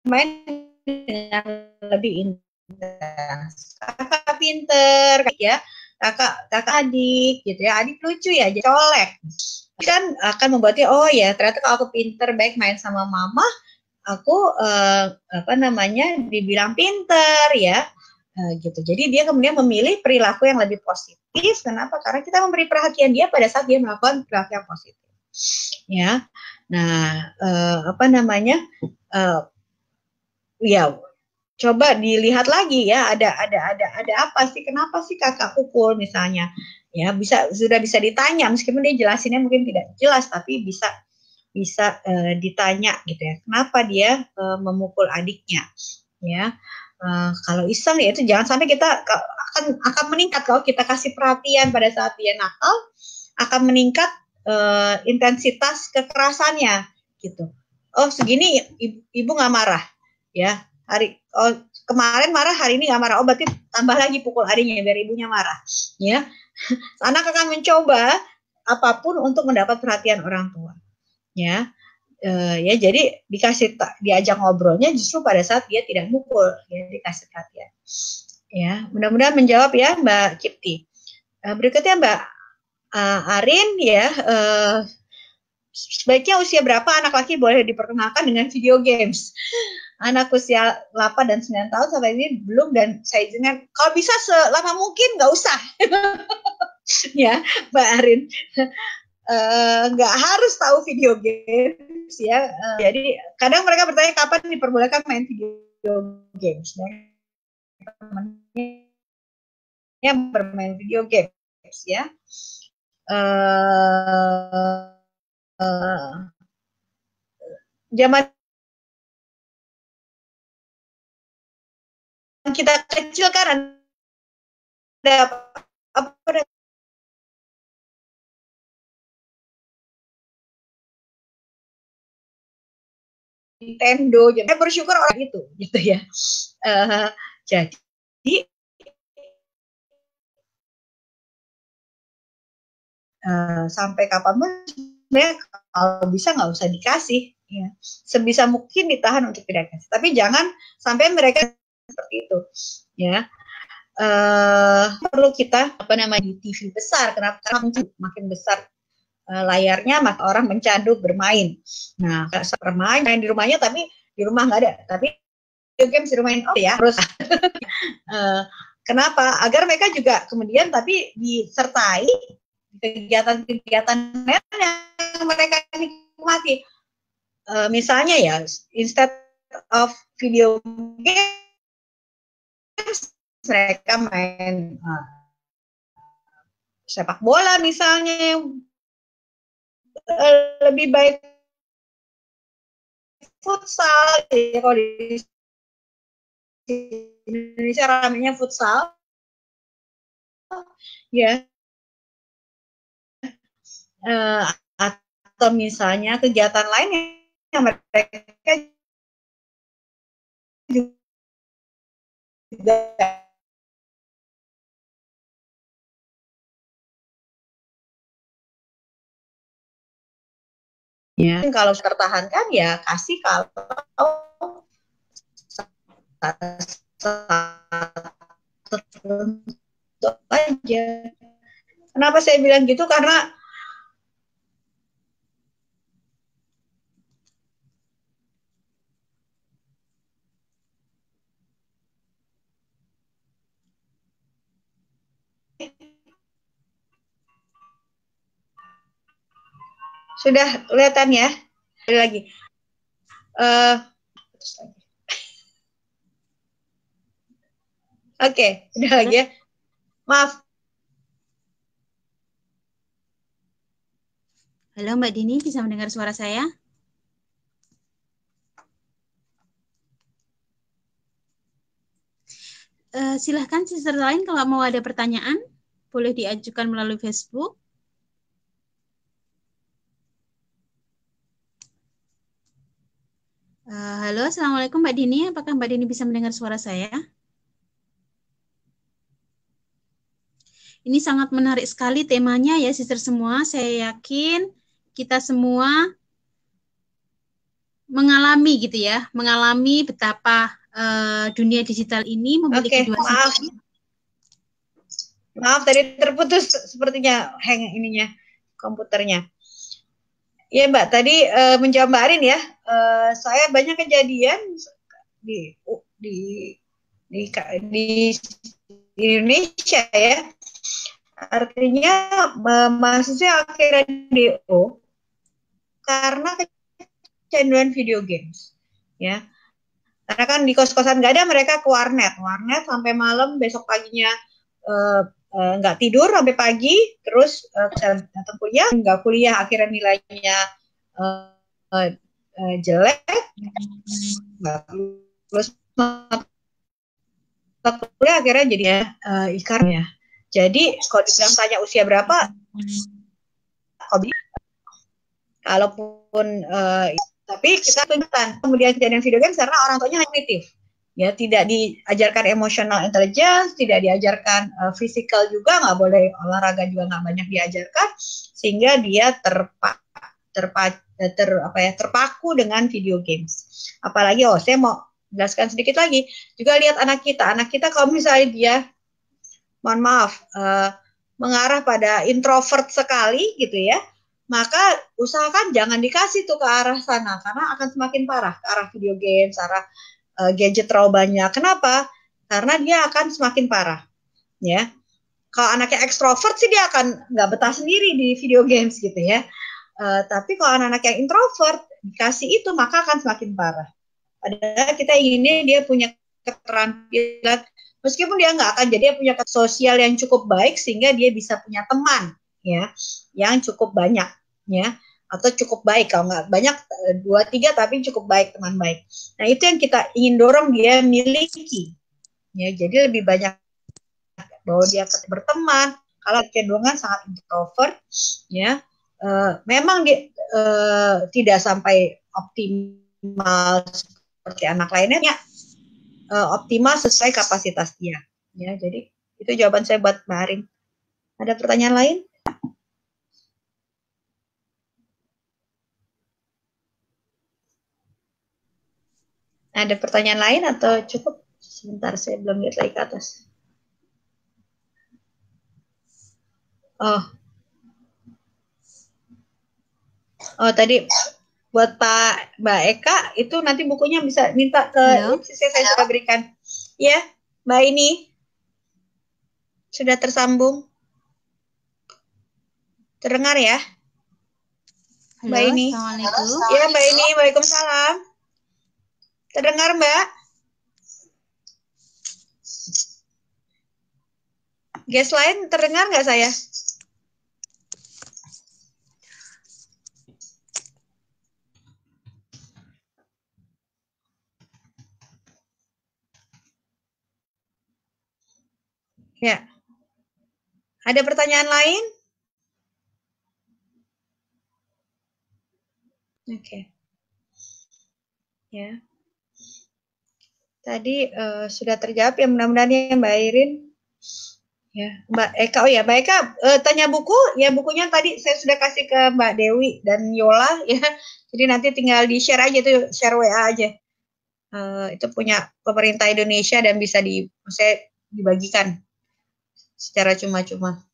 main dengan lebih intens. Kakak pinter ya, kakak adik gitu ya, adik lucu ya, colek kan akan membuatnya ternyata kalau aku pinter baik main sama mama, aku dibilang pinter ya. Gitu. Jadi dia kemudian memilih perilaku yang lebih positif. Kenapa? Karena kita memberi perhatian dia pada saat dia melakukan perilaku yang positif. Ya. Nah, ya coba dilihat lagi ya, ada apa sih, kenapa sih kakak pukul misalnya. Ya, sudah bisa ditanya meskipun dia jelasinnya mungkin tidak jelas, tapi bisa ditanya gitu ya. Kenapa dia memukul adiknya? Ya. Kalau iseng ya itu jangan sampai kita akan meningkat kalau kita kasih perhatian pada saat dia nakal, akan meningkat intensitas kekerasannya gitu. Segini ibu nggak marah ya, kemarin marah, hari ini nggak marah, berarti tambah lagi pukul adiknya biar ibunya marah ya. Anak akan mencoba apapun untuk mendapat perhatian orang tua ya. Ya jadi diajak ngobrolnya justru pada saat dia tidak mukul ya, dikasih perhatian. Ya, mudah-mudahan menjawab ya Mbak Kipti. Berikutnya Mbak Arin ya, sebaiknya usia berapa anak laki boleh diperkenalkan dengan video games? Anak usia 8 dan 9 tahun sampai ini belum, dan saya izinkan kalau bisa selama mungkin nggak usah. Ya Mbak Arin, nggak harus tahu video games ya. Jadi kadang mereka bertanya kapan diperbolehkan main video games. Yang bermain video games ya. Zaman kita kecil kan ada apa, Nintendo, jadi bersyukur orang itu gitu ya. Jadi sampai kapanpun sebenarnya kalau bisa nggak usah dikasih ya, sebisa mungkin ditahan untuk tidak kasih, tapi jangan sampai mereka seperti itu ya. Perlu kita di TV besar, kenapa? Karena makin besar layarnya maka orang mencandu bermain. Nah, bermain main di rumahnya tapi di rumah nggak ada, tapi video games di rumah ya terus. Kenapa? Agar mereka juga kemudian tapi disertai kegiatan-kegiatan yang mereka nikmati. Misalnya ya, instead of video games mereka main sepak bola misalnya, lebih baik futsal ya, kalau di Indonesia ramenya futsal ya, atau misalnya kegiatan lain yang mereka juga ya, kalau tertahankan ya kasih, kalau aja. Kenapa saya bilang gitu? Karena sudah kelihatan ya. Ada lagi. Oke, udah lagi ya. Maaf. Halo Mbak Dini, bisa mendengar suara saya? Silahkan sister lain kalau mau ada pertanyaan, boleh diajukan melalui Facebook. Halo, Assalamualaikum Mbak Dini. Apakah Mbak Dini bisa mendengar suara saya? Ini sangat menarik sekali temanya ya, sister semua. Saya yakin kita semua mengalami gitu ya, mengalami betapa dunia digital ini memiliki dua sisi. Maaf, tadi terputus sepertinya hang ininya komputernya. Iya Mbak, tadi menjawab Mbak Arin ya, saya banyak kejadian di Indonesia ya, artinya mahasiswa akhirnya DO karena kecanduan video games ya, karena kan di kos-kosan nggak ada, mereka ke warnet sampai malam, besok paginya nggak tidur sampai pagi, terus datang kuliah, nggak kuliah, akhirnya nilainya jelek, nggak lulus kuliah, akhirnya jadinya ikar ya. Jadi kalau dibilang tanya usia berapa, kalaupun tapi kita tunjukkan kemudian kejadian video game karena orang tuanya kognitif ya, tidak diajarkan emotional intelligence, tidak diajarkan physical juga, nggak boleh olahraga juga nggak banyak diajarkan, sehingga dia terpaku dengan video games. Apalagi saya mau jelaskan sedikit lagi. Juga lihat anak kita kalau misalnya dia, mohon maaf, mengarah pada introvert sekali gitu ya, maka usahakan jangan dikasih tuh ke arah sana, karena akan semakin parah, ke arah video games, arah gadget terlalu banyak. Kenapa? Karena dia akan semakin parah, ya. Kalau anaknya ekstrovert sih dia akan nggak betah sendiri di video games gitu ya. Tapi kalau anak-anak yang introvert dikasih itu maka akan semakin parah. Padahal kita inginnya dia punya keterampilan, meskipun dia nggak akan jadi punya sosial yang cukup baik sehingga dia bisa punya teman ya yang cukup banyak ya, atau cukup baik, kalau nggak banyak 2-3 tapi cukup baik, teman baik. Nah itu yang kita ingin dorong dia miliki ya, jadi lebih banyak bahwa dia berteman. Kalau kecenderungan sangat introvert ya, memang dia tidak sampai optimal seperti anak lainnya, optimal sesuai kapasitas dia ya. Jadi itu jawaban saya buat Mbak Arin. Ada pertanyaan lain? Ada pertanyaan lain atau cukup? Sebentar, saya belum lihat lagi ke atas. Oh tadi buat Mbak Eka itu nanti bukunya bisa minta ke saya sudah berikan. Ya, Mbak ini sudah tersambung. Terdengar ya? Halo, Mbak ini. Assalamualaikum. Ya, Mbak ini, waalaikumsalam. Terdengar, Mbak? Guys lain terdengar nggak saya? Ya. Ada pertanyaan lain? Oke. Ya. Tadi sudah terjawab ya, mudah-mudahan ya Mbak Irin. Ya, Mbak Eka, oh ya Mbak Eka tanya buku, ya bukunya tadi saya sudah kasih ke Mbak Dewi dan Yola ya. Jadi nanti tinggal di share aja tuh, share WA aja. Itu punya pemerintah Indonesia dan bisa dibagikan secara cuma-cuma.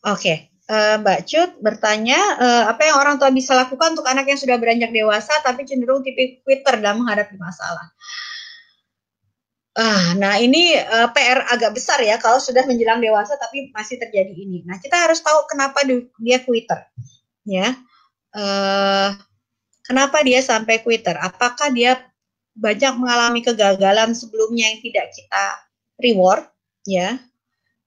Oke, Mbak Cut bertanya, apa yang orang tua bisa lakukan untuk anak yang sudah beranjak dewasa tapi cenderung tipe quitter dalam menghadapi masalah? Nah ini PR agak besar ya kalau sudah menjelang dewasa tapi masih terjadi ini. Nah kita harus tahu kenapa dia quitter, ya. Kenapa dia sampai quitter? Apakah dia banyak mengalami kegagalan sebelumnya yang tidak kita reward, ya?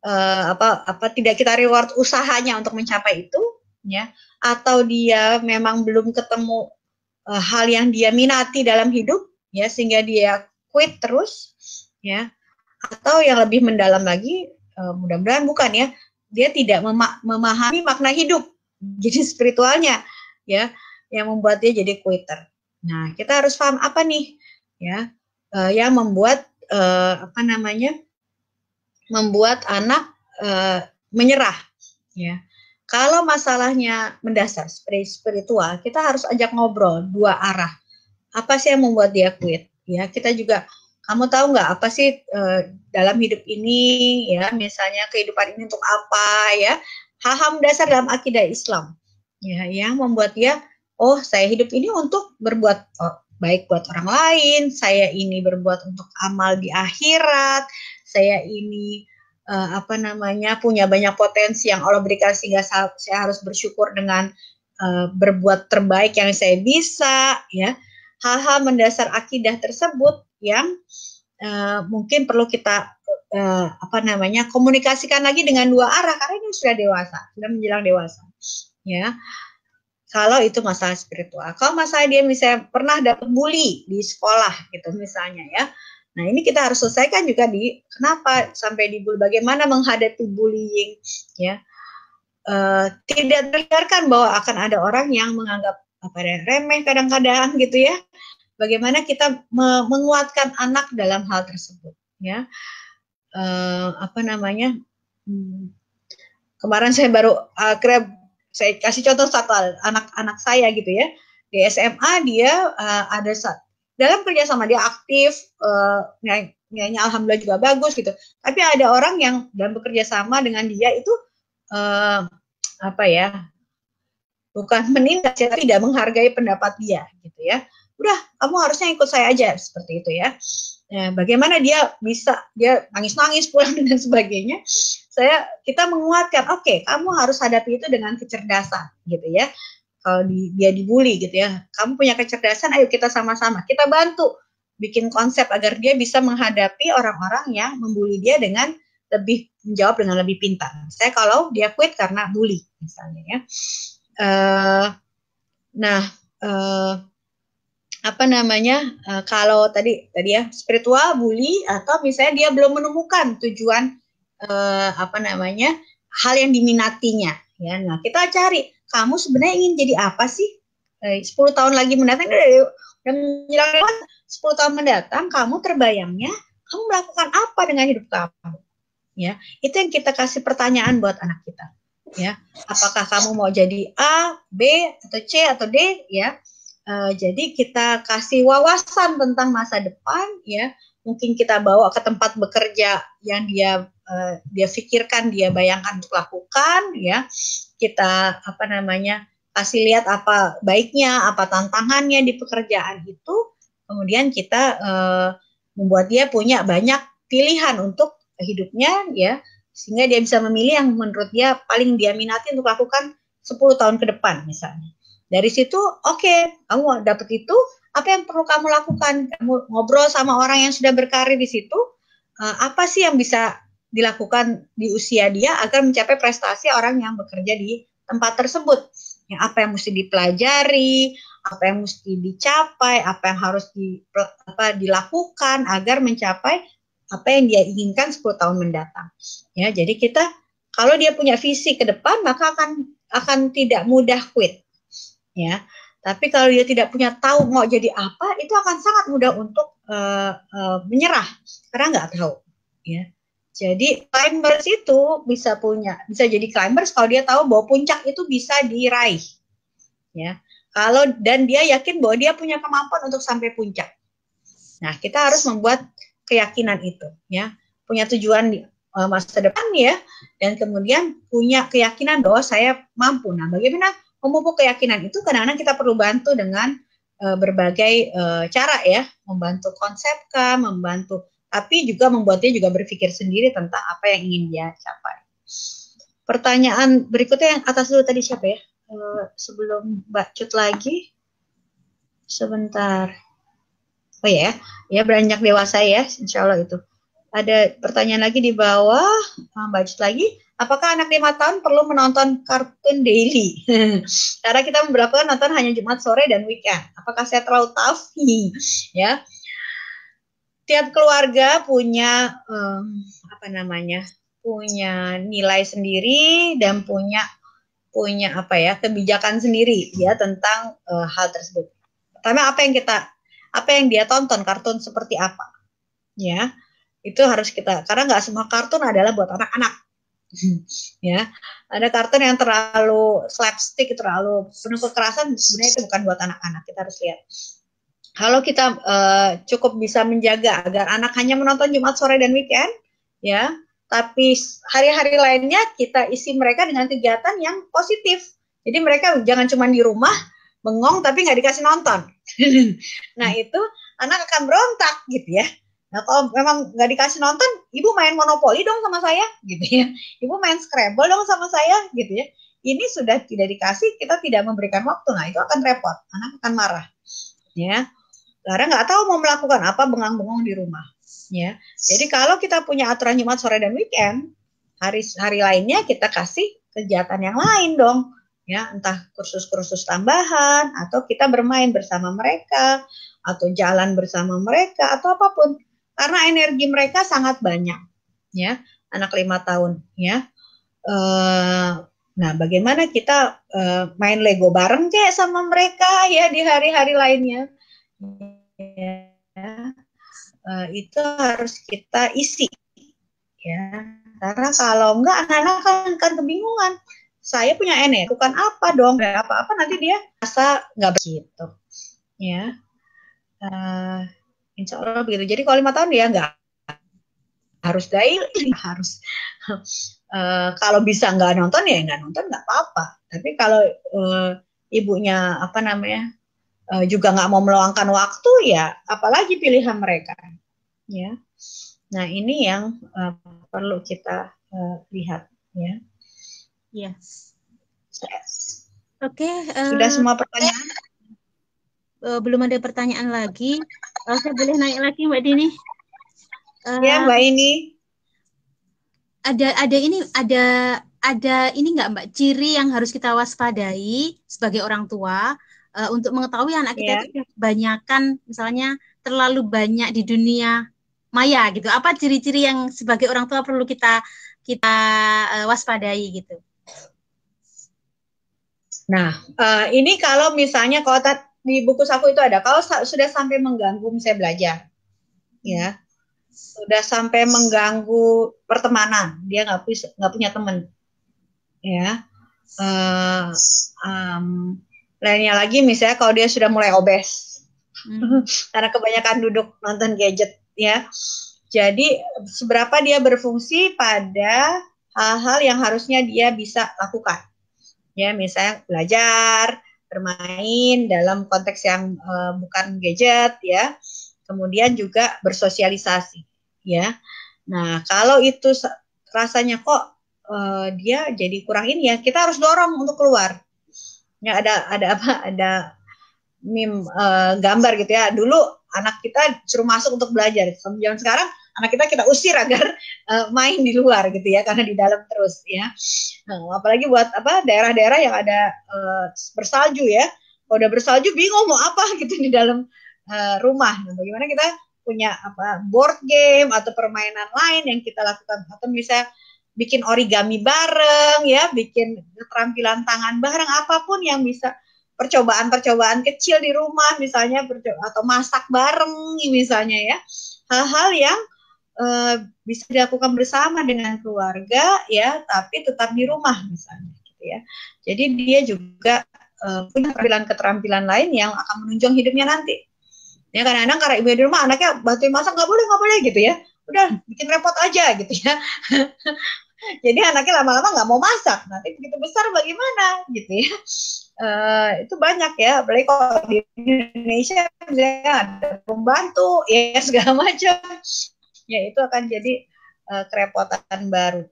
Apa tidak kita reward usahanya untuk mencapai itu, ya? Atau dia memang belum ketemu hal yang dia minati dalam hidup, ya, sehingga dia quit terus, ya? Atau yang lebih mendalam lagi, mudah-mudahan bukan ya, dia tidak memahami makna hidup, jadi spiritualnya, ya, yang membuat dia jadi quitter. Nah, kita harus paham apa nih, ya, yang membuat membuat anak menyerah, ya. Kalau masalahnya mendasar spiritual, kita harus ajak ngobrol dua arah. Apa sih yang membuat dia quit? Ya, kita juga, kamu tahu nggak apa sih dalam hidup ini, ya, misalnya kehidupan ini untuk apa, ya, hal-hal mendasar dalam akidah Islam, ya, yang membuat dia, oh saya hidup ini untuk berbuat baik buat orang lain, saya ini berbuat untuk amal di akhirat, saya ini punya banyak potensi yang Allah berikan sehingga saya harus bersyukur dengan berbuat terbaik yang saya bisa, ya. Hal-hal mendasar akidah tersebut yang mungkin perlu kita komunikasikan lagi dengan dua arah karena ini sudah dewasa, sudah menjelang dewasa, ya. Kalau itu masalah spiritual. Kalau masalah dia misalnya pernah dapat bully di sekolah gitu misalnya, ya. Nah, ini kita harus selesaikan juga kenapa sampai dibully, bagaimana menghadapi bullying, ya. Tidak terhindarkan bahwa akan ada orang yang menganggap remeh kadang-kadang gitu ya. Bagaimana kita menguatkan anak dalam hal tersebut, ya. Kemarin saya baru saya kasih contoh satu anak saya gitu ya, di SMA dia ada dalam kerjasama dia aktif, nyanyi alhamdulillah juga bagus gitu. Tapi ada orang yang dalam bekerja sama dengan dia itu apa ya, bukan menindas ya, tapi tidak menghargai pendapat dia gitu ya. Udah, kamu harusnya ikut saya aja seperti itu ya. Nah, bagaimana dia nangis-nangis pulang dan sebagainya. Kita menguatkan, oke, kamu harus hadapi itu dengan kecerdasan gitu ya. Kalau dia dibully gitu ya, kamu punya kecerdasan, ayo kita sama-sama, kita bantu bikin konsep agar dia bisa menghadapi orang-orang yang membuli dia dengan menjawab dengan lebih pintar. Saya kalau dia quit karena bully misalnya ya. Kalau tadi ya spiritual bully, atau misalnya dia belum menemukan tujuan hal yang diminatinya ya. Nah, kita cari, kamu sebenarnya ingin jadi apa sih? 10 tahun lagi mendatang, dan menjelang 10 tahun mendatang, kamu terbayangnya kamu melakukan apa dengan hidup kamu? Ya, itu yang kita kasih pertanyaan buat anak kita. Ya, apakah kamu mau jadi A, B, atau C, atau D? Ya, jadi kita kasih wawasan tentang masa depan. Ya, mungkin kita bawa ke tempat bekerja yang dia pikirkan, dia bayangkan untuk lakukan. Ya, kita kasih lihat apa baiknya, apa tantangannya di pekerjaan itu. Kemudian kita membuat dia punya banyak pilihan untuk hidupnya, ya, sehingga dia bisa memilih yang menurut dia paling dia minati untuk lakukan 10 tahun ke depan misalnya. Dari situ, oke, kamu dapat itu, apa yang perlu kamu lakukan? Kamu ngobrol sama orang yang sudah berkarir di situ, apa sih yang bisa dilakukan di usia dia agar mencapai prestasi orang yang bekerja di tempat tersebut. Ya, apa yang mesti dipelajari, apa yang mesti dicapai, apa yang harus dilakukan agar mencapai apa yang dia inginkan 10 tahun mendatang. Ya, jadi kita kalau dia punya visi ke depan, maka akan tidak mudah quit. Ya, tapi kalau dia tidak punya tahu mau jadi apa, itu akan sangat mudah untuk menyerah karena nggak tahu. Ya, jadi climbers itu bisa jadi climbers kalau dia tahu bahwa puncak itu bisa diraih. Ya, dan dia yakin bahwa dia punya kemampuan untuk sampai puncak. Nah, kita harus membuat keyakinan itu, ya, punya tujuan di masa depan ya, dan kemudian punya keyakinan bahwa saya mampu. Nah, bagaimana memupuk keyakinan itu? Kadang-kadang kita perlu bantu dengan berbagai cara ya, membantu konsepkan, tapi juga membuat dia juga berpikir sendiri tentang apa yang ingin dia capai. Pertanyaan berikutnya yang atas dulu tadi siapa ya? Sebelum Mbak Cut lagi, sebentar. Oh ya beranjak dewasa ya, insya Allah itu. Ada pertanyaan lagi di bawah, Mbak Cut lagi. Apakah anak 5 tahun perlu menonton kartun daily? Karena kita beberapa nonton hanya Jumat sore dan weekend. Apakah saya terlalu tough? Ya. Tiap keluarga punya punya nilai sendiri dan punya kebijakan sendiri ya tentang hal tersebut. Pertama, apa yang dia tonton, kartun seperti apa, ya, itu harus karena nggak semua kartun adalah buat anak-anak, ya, ada kartun yang terlalu slapstick, terlalu penuh kekerasan, sebenarnya itu bukan buat anak-anak. Kita harus lihat. Kalau kita cukup bisa menjaga agar anak hanya menonton Jumat sore dan weekend, ya, tapi hari-hari lainnya kita isi mereka dengan kegiatan yang positif. Jadi mereka jangan cuma di rumah bengong tapi nggak dikasih nonton. Nah, itu anak akan berontak gitu ya. Nah, kalau memang nggak dikasih nonton, ibu main monopoli dong sama saya gitu ya. Ibu main Scrabble dong sama saya gitu ya. Ini sudah tidak dikasih, kita tidak memberikan waktu. Nah, itu akan repot. Anak akan marah. Ya. Karena nggak tahu mau melakukan apa, bengang-bengong di rumah. Ya. Jadi kalau kita punya aturan Jumat sore dan weekend, hari lainnya kita kasih kegiatan yang lain dong. Ya, entah kursus-kursus tambahan, atau kita bermain bersama mereka, atau jalan bersama mereka, atau apapun. Karena energi mereka sangat banyak, ya, anak 5 tahun, ya. Nah, bagaimana kita main Lego bareng kayak sama mereka, ya, di hari-hari lainnya. Ya, itu harus kita isi, ya. Karena kalau enggak, anak-anak akan kebingungan. saya punya energi, bukan apa dong, apa-apa nanti dia rasa nggak begitu, ya. Insya Allah begitu. Jadi kalau 5 tahun ya nggak harus daily, harus kalau bisa nggak nonton ya nggak nonton, nggak apa-apa. Tapi kalau ibunya juga nggak mau meluangkan waktu, ya apalagi pilihan mereka, ya. Nah ini yang perlu kita lihat, ya. Yes. Oke. Sudah semua pertanyaan? Belum ada pertanyaan lagi. Saya boleh naik lagi Mbak Dini? Ya Mbak ini. Ada ini nggak Mbak, ciri yang harus kita waspadai sebagai orang tua untuk mengetahui anak kita itu kebanyakan, misalnya terlalu banyak di dunia maya gitu. Apa ciri-ciri yang sebagai orang tua perlu kita waspadai gitu? Nah, ini kalau misalnya kalau di buku saku itu ada, kalau sudah sampai mengganggu misalnya belajar, ya, sudah sampai mengganggu pertemanan, dia nggak punya teman, ya. Lainnya lagi misalnya kalau dia sudah mulai obes, karena kebanyakan duduk nonton gadget, ya. Jadi seberapa dia berfungsi pada hal-hal yang harusnya dia bisa lakukan, ya, misalnya belajar, bermain dalam konteks yang bukan gadget, ya. Kemudian juga bersosialisasi, ya. Nah, kalau itu rasanya kok dia jadi kurang ini, ya, kita harus dorong untuk keluar. Ya, ada meme gambar gitu, ya. Dulu anak kita suruh masuk untuk belajar, zaman sekarang anak kita usir agar main di luar gitu, ya, karena di dalam terus, ya. Nah, apalagi buat daerah-daerah yang ada bersalju, ya. Kalau udah bersalju bingung mau apa gitu di dalam rumah. Nah, bagaimana kita punya board game atau permainan lain yang kita lakukan, atau misalnya bikin origami bareng, ya, bikin keterampilan tangan bareng, apapun yang bisa, percobaan-percobaan kecil di rumah misalnya, atau masak bareng misalnya, ya, hal-hal yang bisa dilakukan bersama dengan keluarga, ya, tapi tetap di rumah misalnya, gitu, ya. Jadi dia juga punya keterampilan lain yang akan menunjang hidupnya nanti. Ya, kadang-kadang karena ibu di rumah, anaknya bantuin masak nggak boleh gitu, ya. Udah bikin repot aja gitu, ya. Jadi anaknya lama-lama nggak mau masak. Nanti begitu besar bagaimana gitu, ya. Itu banyak, ya. Apalagi kalau di Indonesia misalnya ada pembantu, ya, segala macam. Ya, itu akan jadi kerepotan baru.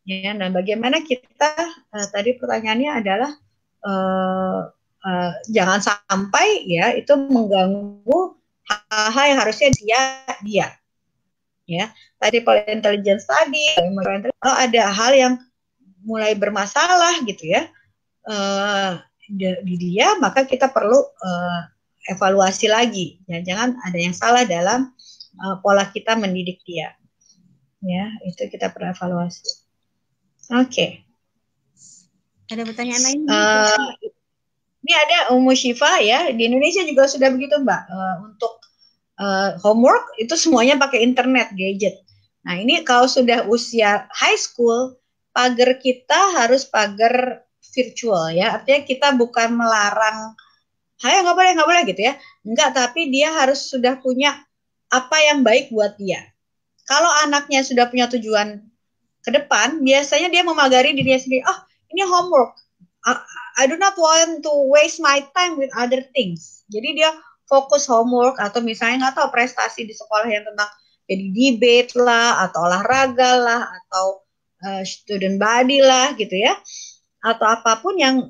Ya, nah bagaimana kita tadi pertanyaannya adalah jangan sampai, ya, itu mengganggu hal-hal yang harusnya dia, ya. Tadi intelligence tadi, kalau ada hal yang mulai bermasalah gitu, ya, di dia, maka kita perlu evaluasi lagi. Jangan ada yang salah dalam pola kita mendidik dia, ya, itu kita perlu evaluasi. Oke. Ada pertanyaan lain? Ini ada Ummu Syifa, ya, di Indonesia juga sudah begitu Mbak, untuk homework itu semuanya pakai internet, gadget. Nah ini kalau sudah usia high school, pagar kita harus pagar virtual, ya, artinya kita bukan melarang, hayo nggak boleh gitu, ya, enggak, tapi dia harus sudah punya apa yang baik buat dia. Kalau anaknya sudah punya tujuan ke depan, biasanya dia memagari dirinya sendiri. Oh, ini homework. I do not want to waste my time with other things. Jadi dia fokus homework, atau misalnya nggak tahu prestasi di sekolah yang tentang jadi debate lah, atau olahraga lah, atau student body lah gitu, ya, atau apapun yang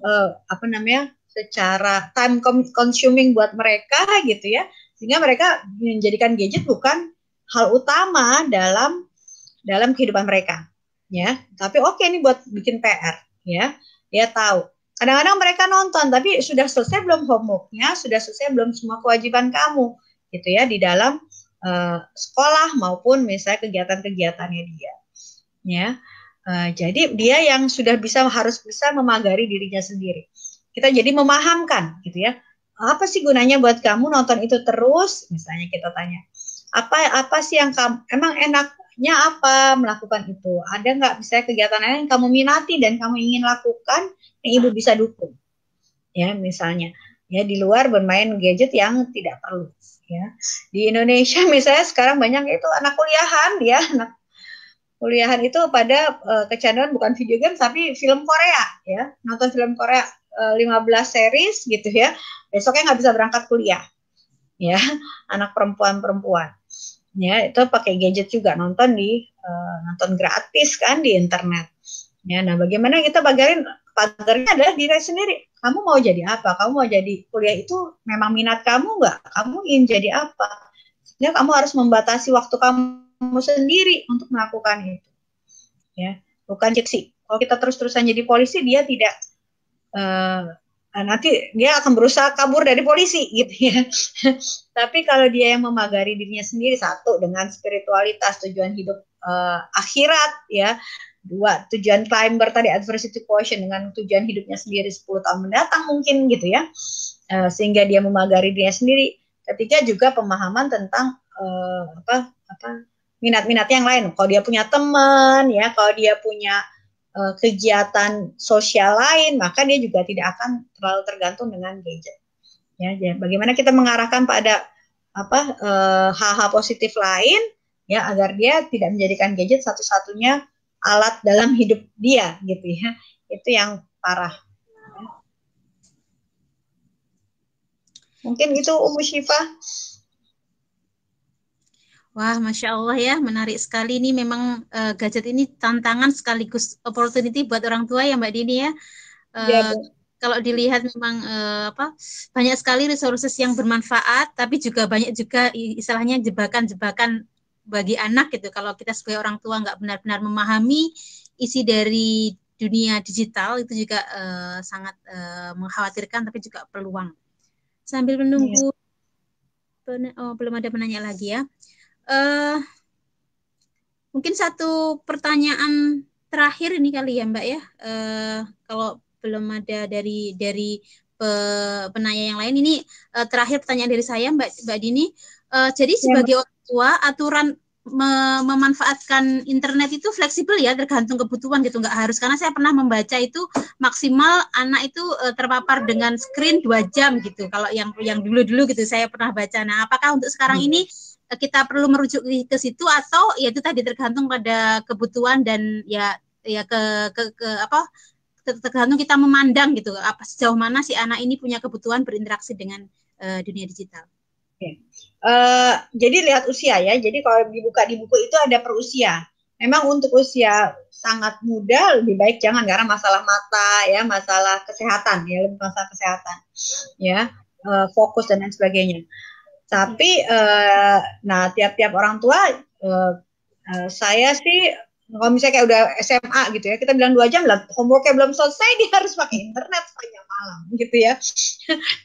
secara time consuming buat mereka gitu, ya, sehingga mereka menjadikan gadget bukan hal utama dalam kehidupan mereka, ya. Tapi oke, ini buat bikin PR, ya. Dia tahu. Kadang-kadang mereka nonton, tapi sudah selesai belum homeworknya, sudah selesai belum semua kewajiban kamu, gitu, ya, di dalam sekolah maupun misalnya kegiatan-kegiatannya dia, ya. Jadi dia yang sudah harus bisa memagari dirinya sendiri. Kita jadi memahamkan, gitu, ya. Apa sih gunanya buat kamu nonton itu terus? Misalnya kita tanya, apa sih yang kamu emang apa melakukan itu? Ada nggak misalnya kegiatan lain yang kamu minati dan kamu ingin lakukan yang ibu bisa dukung? Ya, misalnya ya di luar bermain gadget yang tidak perlu. Ya, di Indonesia misalnya sekarang banyak itu anak kuliahan ya, anak kuliahan itu pada kecanduan bukan video game tapi film Korea ya, nonton film Korea 15 series gitu ya, besoknya nggak bisa berangkat kuliah ya, anak perempuan ya itu pakai gadget juga, nonton gratis kan di internet ya. Nah, bagaimana kita pagarnya adalah diri sendiri. Kamu mau jadi apa? Kamu mau jadi kuliah itu memang minat kamu nggak? Kamu ingin jadi apa? Ya, kamu harus membatasi waktu kamu sendiri untuk melakukan itu. Ya, bukan ciksi. Kalau kita terus-terusan jadi polisi, dia tidak nanti dia akan berusaha kabur dari polisi gitu ya. Tapi kalau dia yang memagari dirinya sendiri, satu dengan spiritualitas, tujuan hidup akhirat ya. Dua, tujuan climber tadi adversity quotient dengan tujuan hidupnya sendiri 10 tahun mendatang mungkin gitu ya, sehingga dia memagari dirinya sendiri. Ketiga juga pemahaman tentang minat-minat yang lain. Kalau dia punya teman ya, kalau dia punya kegiatan sosial lain, maka dia juga tidak akan terlalu tergantung dengan gadget. Ya, bagaimana kita mengarahkan pada hal-hal positif lain ya, agar dia tidak menjadikan gadget satu-satunya alat dalam hidup dia gitu ya. Itu yang parah. Mungkin itu Ummu Syifa. Wah, Masya Allah ya, menarik sekali. Ini memang gadget ini tantangan sekaligus opportunity buat orang tua ya Mbak Dini ya. Kalau dilihat memang banyak sekali resources yang bermanfaat, tapi juga banyak juga istilahnya jebakan-jebakan bagi anak gitu. Kalau kita sebagai orang tua nggak benar-benar memahami isi dari dunia digital, itu juga sangat mengkhawatirkan, tapi juga peluang. Sambil menunggu, belum ada penanya lagi ya. Mungkin satu pertanyaan terakhir ini kali ya Mbak ya. Kalau belum ada dari penanya yang lain, ini terakhir pertanyaan dari saya Mbak Dini. Jadi sebagai orang tua, aturan memanfaatkan internet itu fleksibel ya, tergantung kebutuhan gitu, nggak harus. Karena saya pernah membaca itu maksimal anak itu terpapar dengan screen 2 jam gitu. Kalau yang dulu gitu saya pernah baca. Nah, apakah untuk sekarang ini kita perlu merujuk ke situ, atau ya itu tadi tergantung pada kebutuhan dan tergantung kita memandang gitu, apa sejauh mana si anak ini punya kebutuhan berinteraksi dengan dunia digital. Jadi lihat usia ya. Jadi kalau dibuka di buku itu ada per usia. Memang untuk usia sangat muda lebih baik jangan, karena masalah mata ya, masalah kesehatan ya, lebih masalah kesehatan ya, fokus dan lain sebagainya. Tapi nah tiap-tiap orang tua, saya sih kalau misalnya kayak udah SMA gitu ya, kita bilang 2 jam lah, homeworknya belum selesai dia harus pakai internet sepanjang malam gitu ya.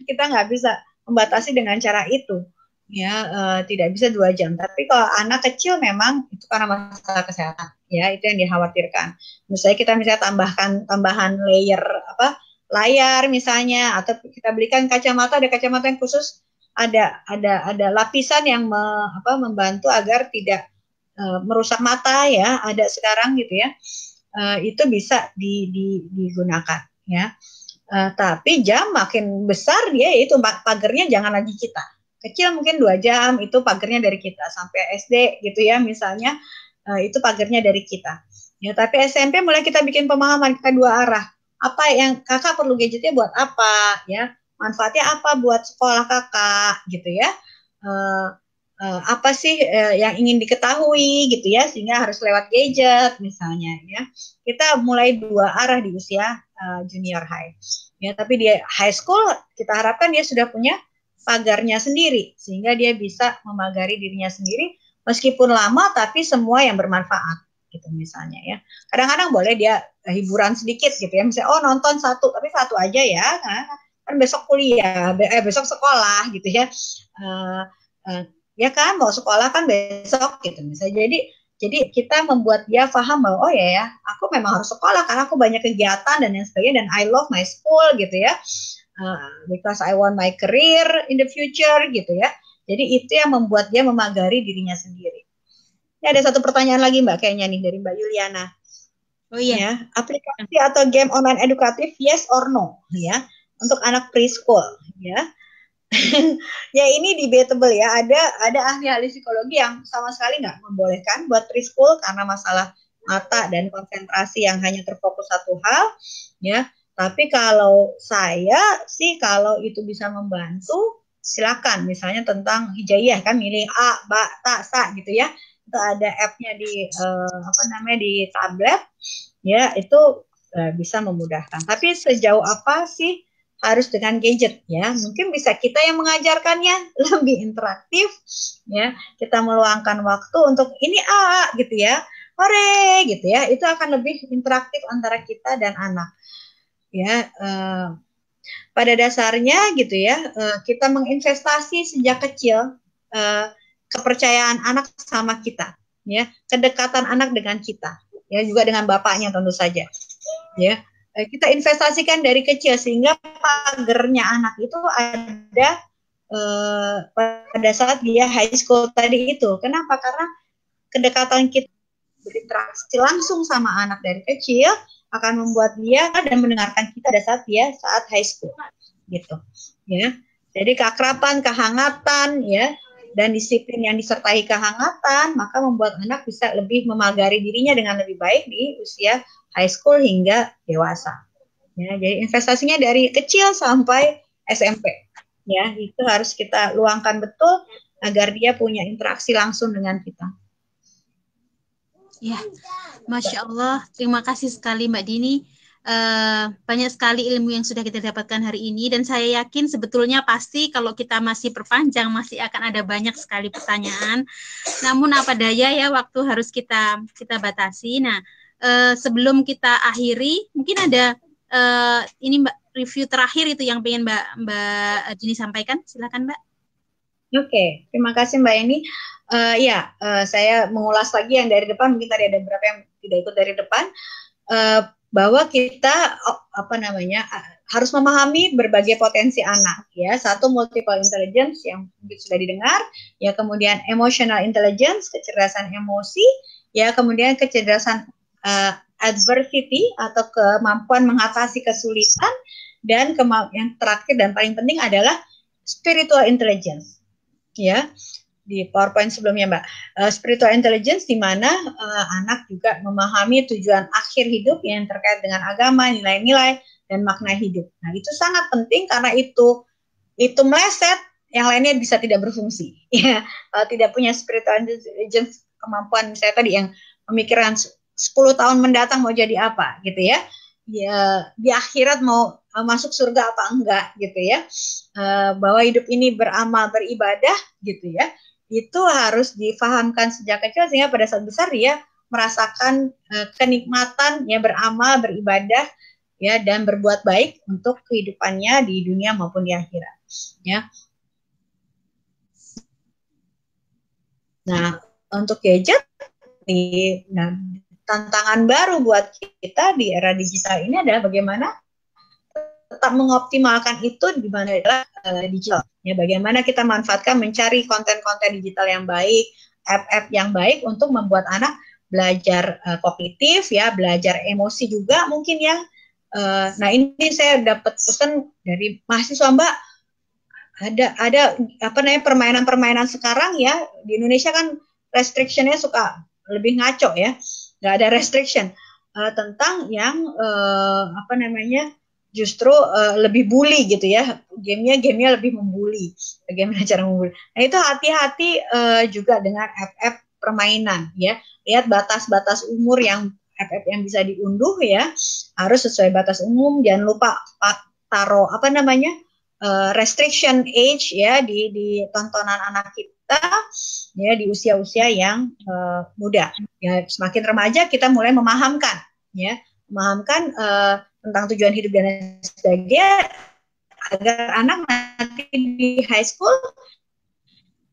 Kita nggak bisa membatasi dengan cara itu ya, tidak bisa 2 jam. Tapi kalau anak kecil memang itu karena masalah kesehatan ya, itu yang dikhawatirkan. Misalnya kita tambahan layer layar misalnya, atau kita belikan kacamata, ada kacamata yang khusus, ada lapisan yang membantu agar tidak merusak mata ya, ada sekarang gitu ya. Itu bisa digunakan ya. Tapi jam makin besar dia, itu pagernya jangan lagi kita. Kecil mungkin 2 jam itu pagernya dari kita, sampai SD gitu ya misalnya, itu pagernya dari kita. Ya, tapi SMP mulai kita bikin pemahaman, kita 2 arah. Apa yang kakak perlu gadgetnya buat apa ya? Manfaatnya apa buat sekolah kakak gitu ya? Apa sih yang ingin diketahui gitu ya, sehingga harus lewat gadget misalnya ya. Kita mulai 2 arah di usia junior high. Ya, tapi di high school kita harapkan dia sudah punya pagarnya sendiri, sehingga dia bisa memagari dirinya sendiri, meskipun lama tapi semua yang bermanfaat gitu misalnya ya. Kadang-kadang boleh dia hiburan sedikit gitu ya, misalnya nonton tapi satu aja ya, kan besok kuliah, besok sekolah gitu ya. Ya kan, mau sekolah kan besok gitu misalnya. Jadi kita membuat dia paham bahwa aku memang harus sekolah karena aku banyak kegiatan dan yang sebagainya, dan I love my school gitu ya, because I want my career in the future gitu ya. Jadi itu yang membuat dia memagari dirinya sendiri. Ini ada satu pertanyaan lagi Mbak kayaknya nih dari Mbak Yuliana. Oh iya. Ya, aplikasi atau game online edukatif yes or no ya untuk anak preschool ya. Ya ini debatable ya. Ada ahli-ahli psikologi yang sama sekali nggak membolehkan buat preschool karena masalah mata dan konsentrasi yang hanya terfokus satu hal ya. Tapi kalau saya sih kalau itu bisa membantu silakan. Misalnya tentang hijaiyah kan milih A, Ba, Ta, Sa gitu ya. Itu ada app-nya di di tablet ya itu bisa memudahkan. Tapi sejauh apa sih harus dengan gadget ya? Mungkin bisa kita yang mengajarkannya lebih interaktif ya. Kita meluangkan waktu untuk ini gitu ya. Hore gitu ya. Itu akan lebih interaktif antara kita dan anak. Ya, pada dasarnya gitu ya, kita menginvestasi sejak kecil kepercayaan anak sama kita ya, kedekatan anak dengan kita ya, juga dengan bapaknya tentu saja ya. Kita investasikan dari kecil sehingga pagernya anak itu ada pada saat dia high school tadi itu. Kenapa? Karena kedekatan kita berinteraksi langsung sama anak dari kecil akan membuat dia dan mendengarkan kita pada saat high school gitu ya. Jadi keakraban, kehangatan ya, dan disiplin yang disertai kehangatan maka membuat anak bisa lebih memagari dirinya dengan lebih baik di usia high school hingga dewasa. Ya, jadi investasinya dari kecil sampai SMP. Ya, itu harus kita luangkan betul agar dia punya interaksi langsung dengan kita. Ya, Masya Allah. Terima kasih sekali Mbak Dini. Banyak sekali ilmu yang sudah kita dapatkan hari ini dan saya yakin sebetulnya pasti kalau kita masih perpanjang masih akan ada banyak sekali pertanyaan. Namun apa daya ya, waktu harus kita batasi. Nah, sebelum kita akhiri, mungkin ada ini Mbak review terakhir itu yang pengen Mbak Dini sampaikan. Silakan Mbak. Oke, terima kasih Mbak Eni. Saya mengulas lagi yang dari depan. Mungkin tadi ada beberapa yang tidak ikut dari depan. Bahwa kita harus memahami berbagai potensi anak ya. Satu, multiple intelligence yang mungkin sudah didengar, ya, kemudian emotional intelligence, kecerdasan emosi, ya, kemudian kecerdasan adversity atau kemampuan mengatasi kesulitan, dan yang terakhir dan paling penting adalah spiritual intelligence. Ya. Di PowerPoint sebelumnya Mbak, spiritual intelligence di mana anak juga memahami tujuan akhir hidup yang terkait dengan agama, nilai-nilai, dan makna hidup. Nah, itu sangat penting karena itu meleset, yang lainnya bisa tidak berfungsi. Ya, tidak punya spiritual intelligence, kemampuan misalnya tadi yang pemikiran 10 tahun mendatang mau jadi apa gitu ya. Ya, di akhirat mau masuk surga apa enggak gitu ya. Bahwa hidup ini beramal, beribadah gitu ya. Itu harus difahamkan sejak kecil sehingga pada saat besar dia merasakan kenikmatan ya beramal, beribadah ya, dan berbuat baik untuk kehidupannya di dunia maupun di akhirat ya. Nah, untuk gadget tantangan baru buat kita di era digital ini adalah bagaimana tetap mengoptimalkan itu di mana adalah digital. Ya, bagaimana kita manfaatkan mencari konten-konten digital yang baik, app-app yang baik untuk membuat anak belajar kognitif, ya, belajar emosi juga mungkin ya. Nah, ini saya dapat pesan dari mahasiswa Mbak. Ada permainan-permainan sekarang ya di Indonesia kan restriction-nya suka lebih ngaco ya, nggak ada restriction tentang yang justru lebih bully gitu ya, gamenya lebih membuli, bagaimana cara membuli. Nah, itu hati-hati juga dengan app-app permainan ya, lihat batas-batas umur yang app-app yang bisa diunduh ya, harus sesuai batas umum, jangan lupa taruh restriction age ya di tontonan anak kita ya di usia-usia yang muda ya. Semakin remaja kita mulai memahamkan tentang tujuan hidup dan sebagainya agar anak nanti di high school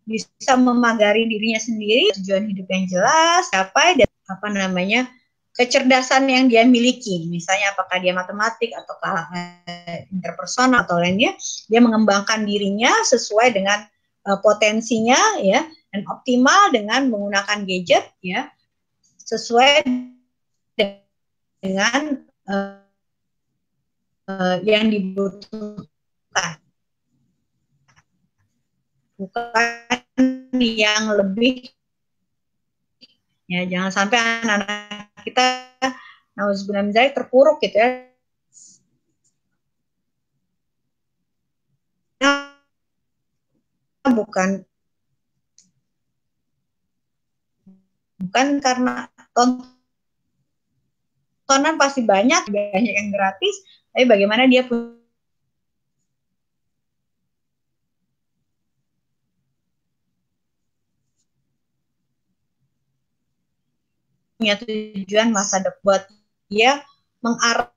bisa memagari dirinya sendiri, tujuan hidup yang jelas, capai, dan kecerdasan yang dia miliki, misalnya apakah dia matematik ataukah interpersonal atau lainnya, dia mengembangkan dirinya sesuai dengan potensinya ya, dan optimal dengan menggunakan gadget ya sesuai dengan yang dibutuhkan, bukan yang lebih. Ya, jangan sampai anak-anak kita nauzubillah terpuruk gitu ya. Bukan karena tontonan pasti banyak yang gratis, tapi bagaimana dia punya tujuan masa depan buat dia mengarah.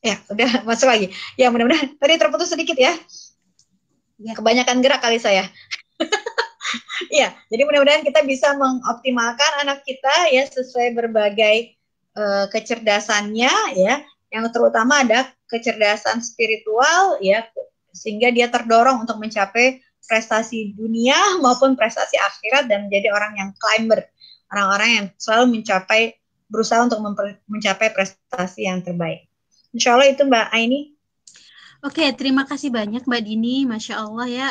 Ya, udah masuk lagi. Ya, mudah-mudahan tadi terputus sedikit ya. Kebanyakan gerak kali saya. Ya, jadi mudah-mudahan kita bisa mengoptimalkan anak kita ya sesuai berbagai kecerdasannya ya. Yang terutama ada kecerdasan spiritual ya, sehingga dia terdorong untuk mencapai prestasi dunia maupun prestasi akhirat dan menjadi orang yang climber, orang-orang yang selalu berusaha untuk mencapai prestasi yang terbaik. Insya Allah itu Mbak Aini. Oke, terima kasih banyak Mbak Dini, Masya Allah ya,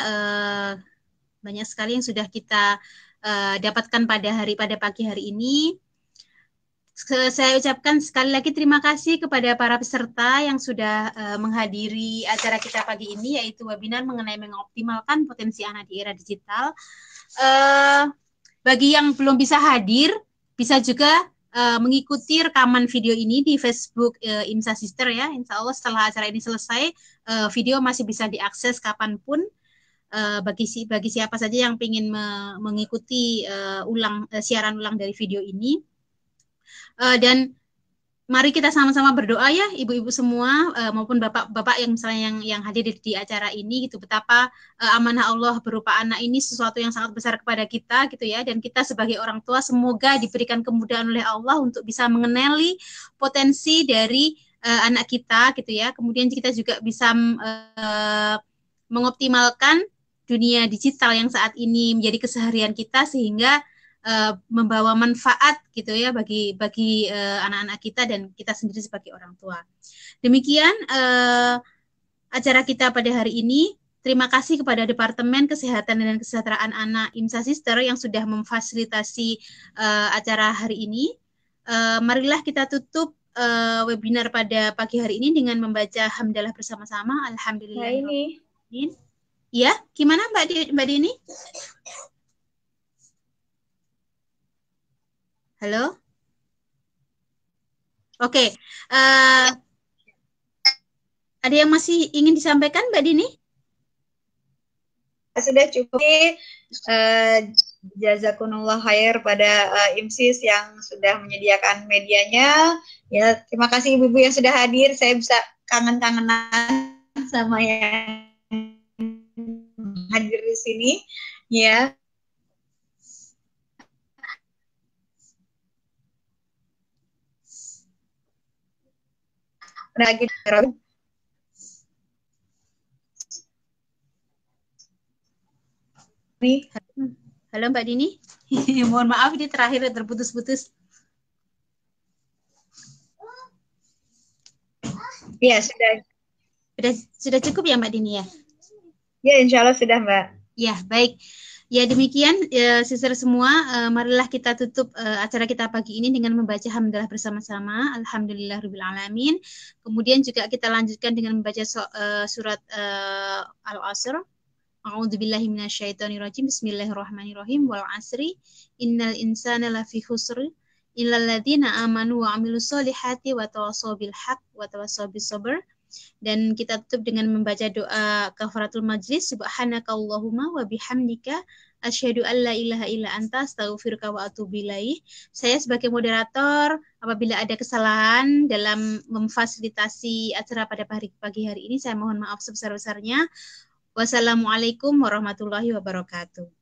banyak sekali yang sudah kita dapatkan pada pagi hari ini. Saya ucapkan sekali lagi terima kasih kepada para peserta yang sudah menghadiri acara kita pagi ini, yaitu webinar mengenai mengoptimalkan potensi anak di era digital. Bagi yang belum bisa hadir, bisa juga mengikuti rekaman video ini di Facebook IMSA Sister ya. Insya Allah setelah acara ini selesai, video masih bisa diakses kapanpun bagi siapa saja yang ingin mengikuti siaran ulang dari video ini. Dan mari kita sama-sama berdoa ya, ibu-ibu semua maupun bapak-bapak yang misalnya yang hadir di acara ini gitu, betapa amanah Allah berupa anak ini sesuatu yang sangat besar kepada kita gitu ya, dan kita sebagai orang tua semoga diberikan kemudahan oleh Allah untuk bisa mengenali potensi dari anak kita gitu ya. Kemudian kita juga bisa mengoptimalkan dunia digital yang saat ini menjadi keseharian kita sehingga membawa manfaat gitu ya bagi anak-anak kita dan kita sendiri sebagai orang tua. Demikian acara kita pada hari ini. Terima kasih kepada Departemen Kesehatan dan Kesejahteraan Anak IMSA Sister yang sudah memfasilitasi acara hari ini. Marilah kita tutup webinar pada pagi hari ini dengan membaca hamdalah bersama-sama. Alhamdulillah. Ini. Ya, gimana Mbak Dini? Halo? Oke. Ada yang masih ingin disampaikan, Mbak Dini? Sudah cukup. Jazakumullah khair pada IMSIS yang sudah menyediakan medianya. Ya, terima kasih ibu-ibu yang sudah hadir. Saya bisa kangen-kangenan sama yang hadir di sini. Ya. Lagi Halo Mbak Dini. Mohon maaf ini terakhir terputus-putus. Ya, sudah cukup ya Mbak Dini ya? Ya, insya Allah sudah Mbak. Ya, baik. Ya demikian sister semua, marilah kita tutup acara kita pagi ini dengan membaca hamdalah bersama-sama. Alhamdulillahirabbil alamin. Kemudian juga kita lanjutkan dengan membaca surat Al-Asr. A'udzubillahi minasyaitonirrajim. Bismillahirrahmanirrahim. Wal 'asri innal insana lafi khusr illal ladzina amanu wa 'amilus solihati wa tawassaw bil haqq wa tawassaw bis sabr. Dan kita tutup dengan membaca doa kafaratul majlis. Subhanakallahumma wa bihamdika asyhadu an la ilaha illa anta astaghfiruka wa atubu ilaih. Saya sebagai moderator, apabila ada kesalahan dalam memfasilitasi acara pada pagi hari ini, saya mohon maaf sebesar-besarnya. Wassalamualaikum warahmatullahi wabarakatuh.